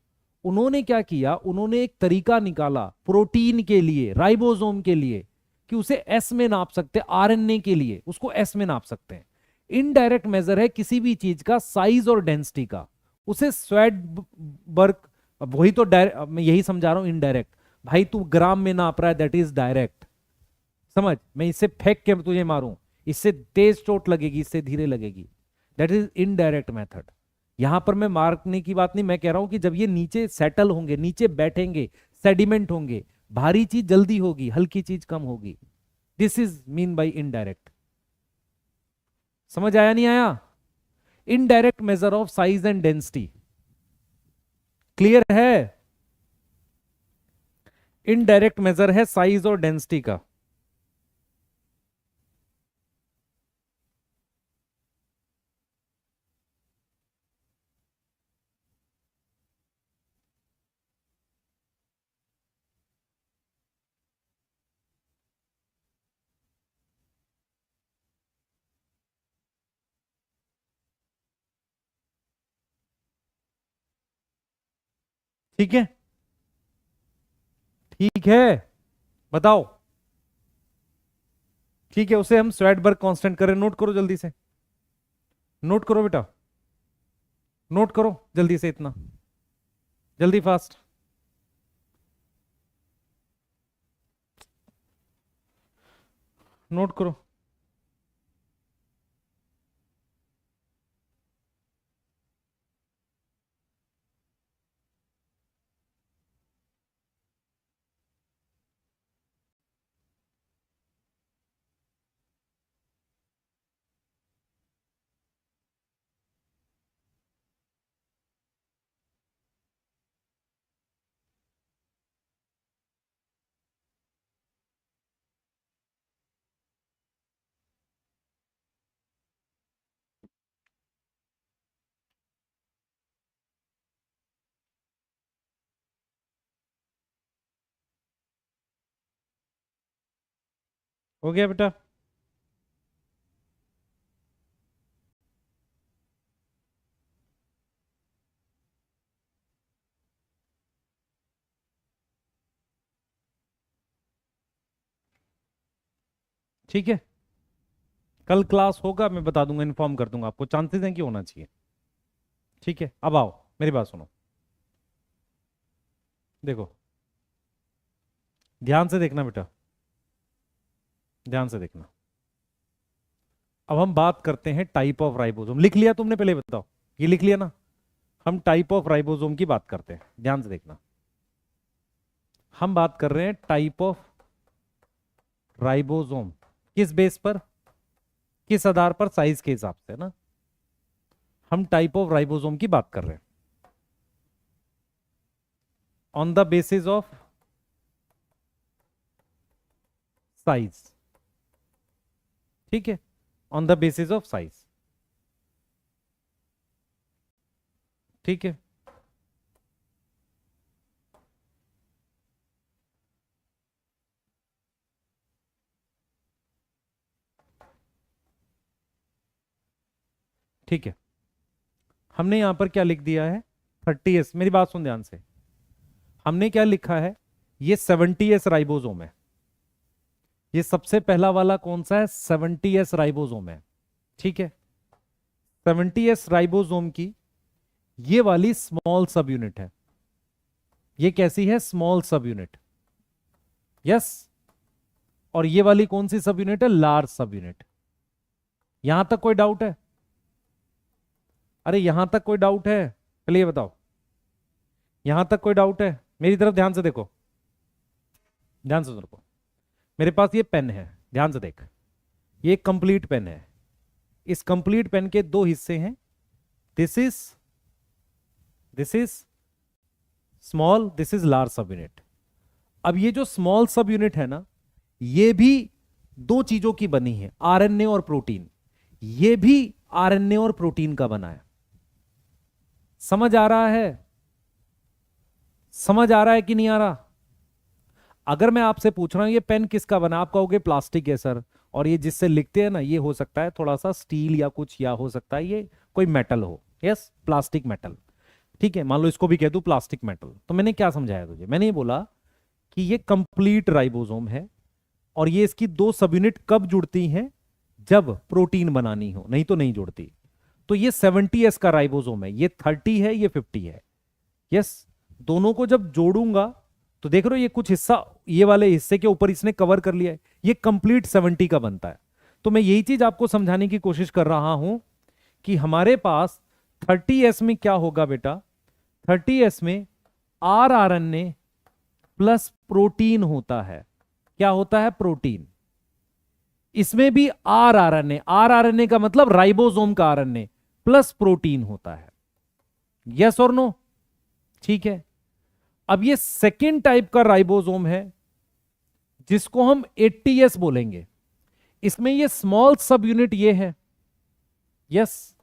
उन्होंने क्या किया, उन्होंने एक तरीका निकाला प्रोटीन के लिए, राइबोसोम के लिए, कि उसे एस में नाप सकते, आरएनए के लिए उसको एस में नाप सकते हैं। इनडायरेक्ट मेजर है किसी भी चीज का साइज और डेंसिटी का, उसे स्वैडबर्ग। अब वही तो डायरेक्ट, मैं यही समझा रहा हूं इनडायरेक्ट। भाई तू ग्राम में नाप रहा है, दैट इज डायरेक्ट। समझ, मैं इससे फेंक के तुझे मारूं, इससे तेज चोट लगेगी, इससे धीरे लगेगी, दैट इज इनडायरेक्ट मेथड। यहां पर मैं मारने की बात नहीं, मैं कह रहा हूं कि जब ये नीचे सेटल होंगे, नीचे बैठेंगे, सेडिमेंट होंगे, भारी चीज जल्दी होगी, हल्की चीज कम होगी। This is mean by indirect. समझ आया नहीं आया? Indirect measure of size and density, clear है? इनडायरेक्ट मेजर है साइज और डेंसिटी का। ठीक है, ठीक है, बताओ। ठीक है, उसे हम स्वैडबर्ग कांस्टेंट करें। नोट करो जल्दी से, नोट करो बेटा, नोट करो जल्दी से, इतना जल्दी, फास्ट। नोट करो। हो गया बेटा? ठीक है, कल क्लास होगा, मैं बता दूंगा, इन्फॉर्म कर दूंगा आपको, चांसेस हैं कि होना चाहिए। ठीक है, अब आओ, मेरी बात सुनो, देखो, ध्यान से देखना बेटा, ध्यान से देखना। अब हम बात करते हैं टाइप ऑफ राइबोसोम। लिख लिया तुमने? पहले बताओ, ये लिख लिया ना? हम टाइप ऑफ राइबोसोम की बात करते हैं, ध्यान से देखना। हम बात कर रहे हैं टाइप ऑफ राइबोसोम, किस बेस पर, किस आधार पर? साइज के हिसाब से ना। हम टाइप ऑफ राइबोसोम की बात कर रहे हैं on the basis of size, ठीक है, on the basis of size, ठीक है। ठीक है, हमने यहां पर क्या लिख दिया है 30s, मेरी बात सुन ध्यान से, हमने क्या लिखा है, ये 70s राइबोसोम है, ये सबसे पहला वाला कौन सा है 70s राइबोसोम है, ठीक है। 70s राइबोसोम की ये वाली स्मॉल सब यूनिट है, ये कैसी है स्मॉल सब यूनिट, यस। और ये वाली कौन सी सब यूनिट है लार्ज सब यूनिट। यहां तक कोई डाउट है? अरे यहां तक कोई डाउट है? पहले ये बताओ, यहां तक कोई डाउट है? मेरी तरफ ध्यान से देखो, ध्यान से देखो, मेरे पास ये पेन है, ध्यान से देख, ये कंप्लीट पेन है, इस कंप्लीट पेन के दो हिस्से हैं, this is small, this is large सब यूनिट। अब ये जो स्मॉल सब यूनिट है ना, ये भी दो चीजों की बनी है, आरएनए और प्रोटीन, ये भी आरएनए और प्रोटीन का बना है। समझ आ रहा है? समझ आ रहा है कि नहीं आ रहा? अगर मैं आपसे पूछ रहा हूं ये पेन किसका बना, आप कहोगे प्लास्टिक है सर, और ये जिससे लिखते हैं ना, ये हो सकता है थोड़ा सा स्टील या कुछ, या हो सकता है ये कोई मेटल हो, यस प्लास्टिक मेटल, ठीक है, मान लो इसको भी कह दूं प्लास्टिक मेटल। तो मैंने क्या समझाया तुझे, मैंने ये बोला कि ये कंप्लीट राइबोसोम है, और ये इसकी दो सब यूनिट कब जुड़ती हैं, जब प्रोटीन बनानी हो, नहीं तो नहीं जुड़ती। तो ये 70s का राइबोसोम है, ये 30 है, ये 50 है, यस। दोनों को जब जोड़ूंगा तो देख रहे हो, ये कुछ हिस्सा ये वाले हिस्से के ऊपर इसने कवर कर लिया है, ये कंप्लीट 70 का बनता है। तो मैं यही चीज आपको समझाने की कोशिश कर रहा हूं कि हमारे पास 30s में क्या होगा बेटा, 30s में आरएनए प्लस प्रोटीन होता है। क्या होता है? प्रोटीन। इसमें भी आरएनए का मतलब राइबोसोम का आरएनए प्लस प्रोटीन होता है, यस और नो? ठीक है। अब ये सेकेंड टाइप का राइबोसोम है जिसको हम 80s बोलेंगे, इसमें ये स्मॉल सब यूनिट ये है, यस,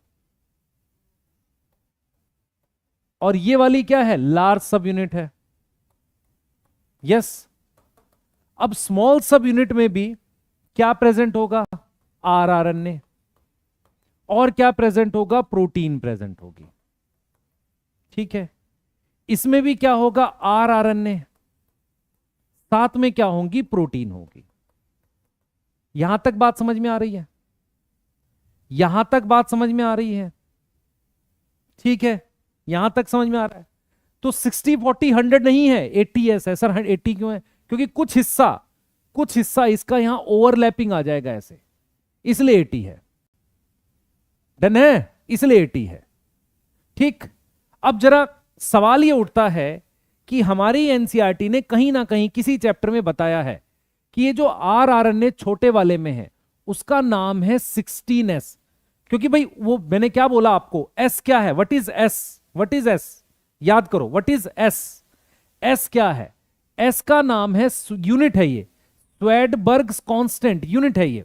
और ये वाली क्या है लार्ज सब यूनिट है, यस। अब स्मॉल सब यूनिट में भी क्या प्रेजेंट होगा? आरएनए, और क्या प्रेजेंट होगा? प्रोटीन प्रेजेंट होगी, ठीक है। इसमें भी क्या होगा? आरएनए, साथ में क्या होंगी? प्रोटीन होगी। यहां तक बात समझ में आ रही है? यहां तक बात समझ में आ रही है? ठीक है, यहां तक समझ में आ रहा है? तो 60 40 100 नहीं है, 80s है सर। 80 क्यों है? क्योंकि कुछ हिस्सा इसका यहां ओवरलैपिंग आ जाएगा ऐसे, इसलिए 80 है। डन है? इसलिए 80 है, ठीक। अब जरा सवाल ये उठता है कि हमारी एनसीईआरटी ने कहीं ना कहीं किसी चैप्टर में बताया है कि ये जो आरएनए छोटे वाले में है उसका नाम है 16s। क्योंकि भाई वो मैंने क्या बोला आपको, एस क्या है? What is S? What is S? याद करो, व्हाट इज एस? एस क्या है? एस का नाम है, यूनिट है ये, स्वैडबर्ग कांस्टेंट यूनिट है ये।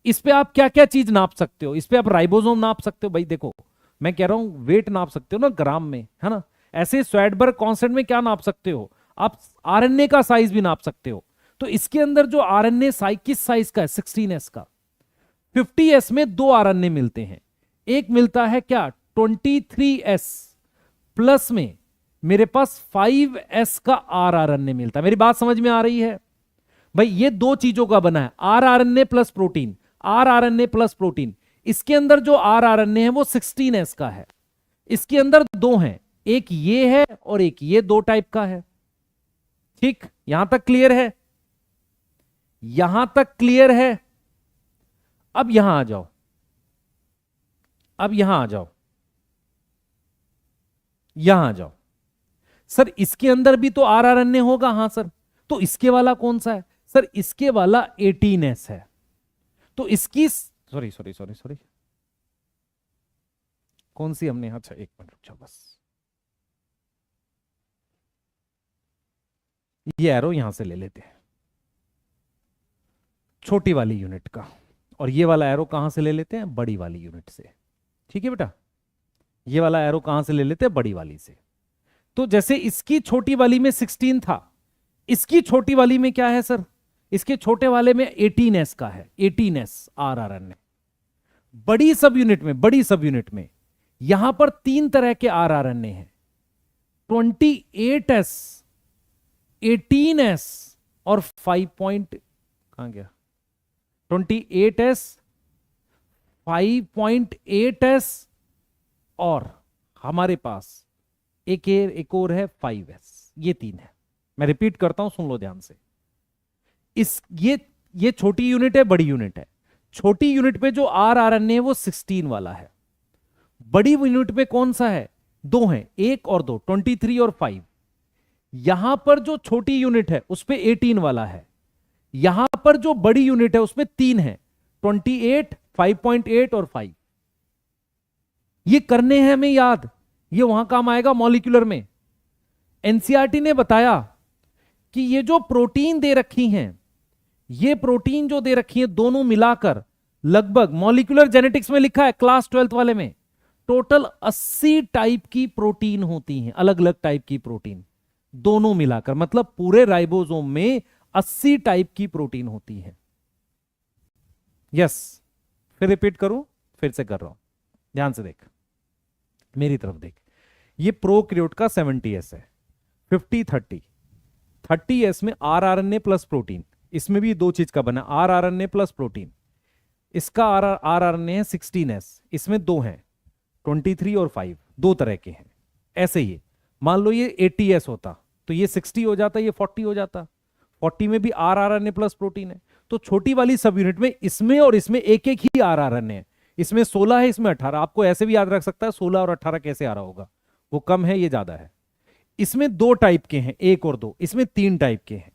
इस पे आप क्या क्या चीज नाप सकते हो? इस पे आप राइबोसोम नाप सकते हो, भाई देखो मैं कह रहा हूं वेट नाप सकते हो ना ग्राम में, है ना। ऐसे स्वैडबर्ग कांस्टेंट में क्या नाप सकते हो आप? आरएनए का साइज भी नाप सकते हो। तो इसके अंदर जो आरएनए साइज किस साइज का है? 16s का। 50s में दो आरएनए मिलते हैं, एक मिलता है क्या 23s, प्लस में मेरे पास 5s का आरएनए मिलता है। मेरी बात समझ में आ रही है भाई? ये दो चीजों का बना है, RNA plus protein, RNA plus protein. इसके अंदर जो आरएनए है वो 16s का है। इसके अंदर दो हैं, एक ये है और एक ये, दो टाइप का है, ठीक। यहां तक क्लियर है? यहां तक क्लियर है? अब यहां आ जाओ, अब यहां आ जाओ, यहां आ जाओ। सर इसके अंदर भी तो आरएनए होगा। हां सर, तो इसके वाला कौन सा है? सर इसके वाला 18s है। तो इसकी सॉरी सॉरी सॉरी सॉरी, कौन सी हमने, अच्छा एक मिनट रुक जाओ बस, ये एरो यहां से ले लेते हैं छोटी वाली यूनिट का, और ये वाला एरो कहां से ले लेते हैं? बड़ी वाली यूनिट से, ठीक है बेटा। ये वाला एरो कहां से ले लेते हैं? बड़ी वाली से। तो जैसे इसकी छोटी वाली में 16 था, इसकी छोटी वाली में क्या है सर? इसके छोटे वाले में 18s का है, 18s आरएनए। बड़ी सब यूनिट में यहां पर 3 तरह के आरआरएनए हैं, 28S, 18S और 5 पॉइंट, कहां गया, 28S, 5.8S और हमारे पास एक और है 5S। ये 3 है। मैं रिपीट करता हूं, सुन लो ध्यान से। इस ये छोटी यूनिट है, बड़ी यूनिट है। छोटी यूनिट पे जो आरआरएनए है वो 16 वाला है। बड़ी यूनिट पे कौन सा है? 2 है, 1 और 2, 23 और 5। यहां पर जो छोटी यूनिट है उस पे 18 वाला है, यहां पर जो बड़ी यूनिट है उसमें 3 है, 28, 5.8 और 5। ये करने हैं हमें याद, ये वहां काम आएगा मॉलिक्यूलर में। एनसीईआरटी ने बताया कि ये जो प्रोटीन दे रखी हैं, ये प्रोटीन जो दे रखी है दोनों मिलाकर लगभग, मॉलिक्यूलर जेनेटिक्स में लिखा है क्लास 12th वाले में, टोटल 80 टाइप की प्रोटीन होती हैं, अलग अलग टाइप की प्रोटीन दोनों मिलाकर, मतलब पूरे राइबोसोम में 80 टाइप की प्रोटीन होती है। यस, फिर रिपीट करूं, फिर से कर रहा हूं, ध्यान से देख, मेरी तरफ देख। ये प्रोकैरियोट का 70S है, 50-30। 30S में आरआरएनए प्लस प्रोटीन, इसमें भी दो चीज का बना, आरआरएनए प्लस प्रोटीन। इसका आरआरएनए है 16S, इसमें 2 हैं, 23 और 5, 2 तरह के हैं। ऐसे ही मान लो ये 80S होता तो ये 60 हो जाता, ये 40 हो जाता। 40 में भी आरआरएनए प्लस प्रोटीन है। तो छोटी वाली सब यूनिट में इसमें और इसमें एक एक ही आरआरएनए है। इसमें 16 है, इसमें 18। आपको ऐसे भी याद रख सकता है 16 और 18 कैसे आ रहा होगा, वो कम है ये ज्यादा है। इसमें 2 टाइप के हैं, 1 और 2, इसमें 3 टाइप के हैं,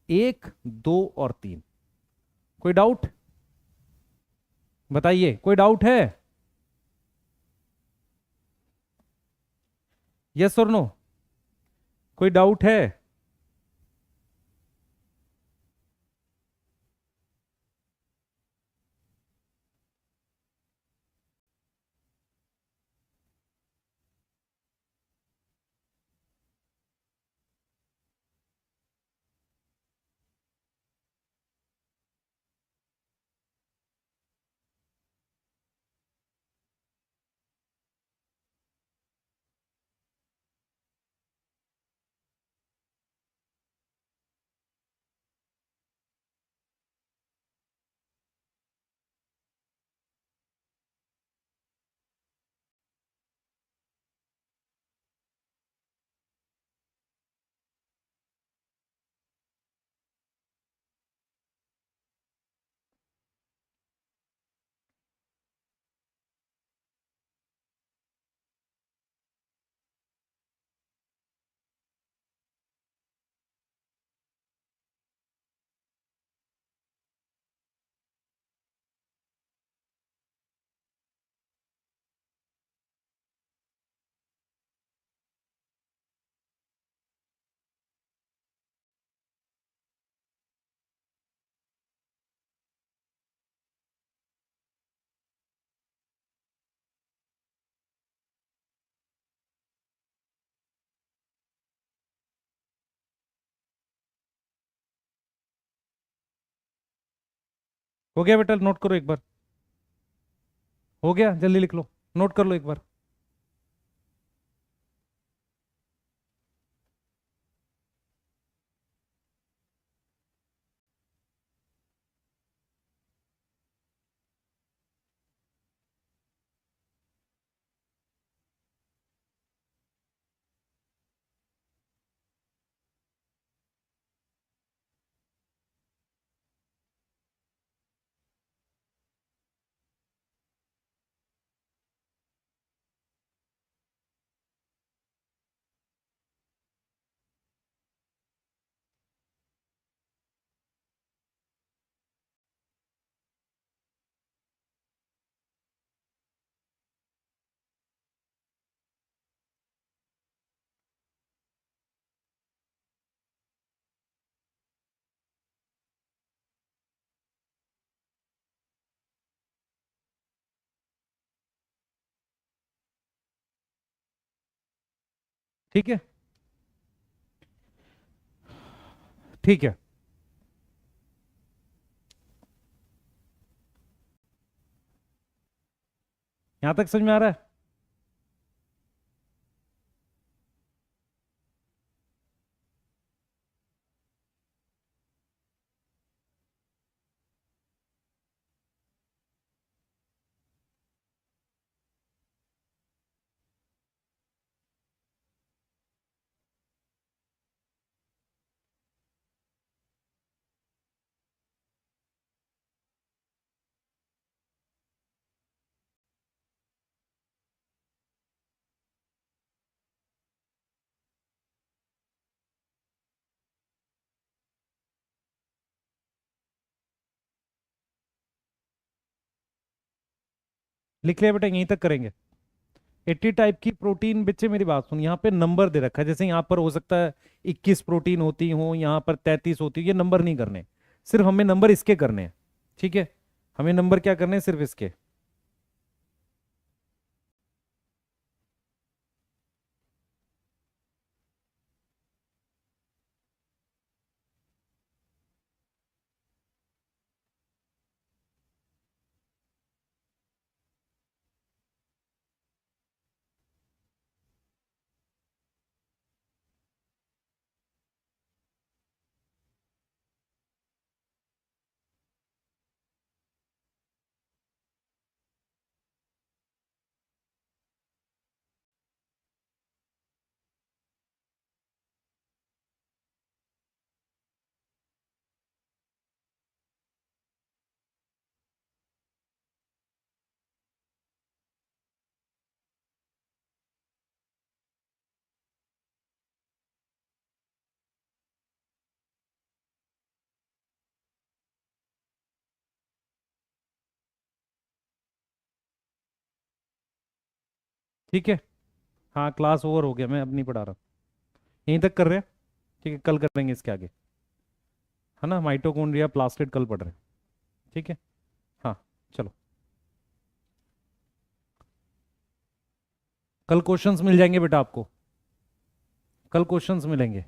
1, 2 और 3। कोई डाउट बताइए, कोई डाउट है? यस और नो? कोई डाउट है? हो गया बेटा, नोट करो एक बार। हो गया, जल्दी लिख लो, नोट कर लो एक बार। ठीक है, ठीक है। यहां तक समझ में आ रहा है? लिख लिया बेटा, यहीं तक करेंगे। 80 टाइप की प्रोटीन, बच्चे मेरी बात सुन, यहाँ पे नंबर दे रखा है, जैसे यहाँ पर हो सकता है 21 प्रोटीन होती हो, यहाँ पर 33 होती है, ये नंबर नहीं करने, सिर्फ हमें नंबर इसके करने हैं। ठीक है, हमें नंबर क्या करने हैं, सिर्फ इसके। ठीक है, हाँ क्लास ओवर हो गया, मैं अब नहीं पढ़ा रहा, यहीं तक कर रहे हैं। ठीक है, कल करेंगे इसके आगे, है ना, माइटोकॉन्ड्रिया प्लास्टिड कल पढ़ रहे हैं। ठीक है, हाँ, चलो, कल क्वेश्चंस मिल जाएंगे बेटा आपको, कल क्वेश्चंस मिलेंगे।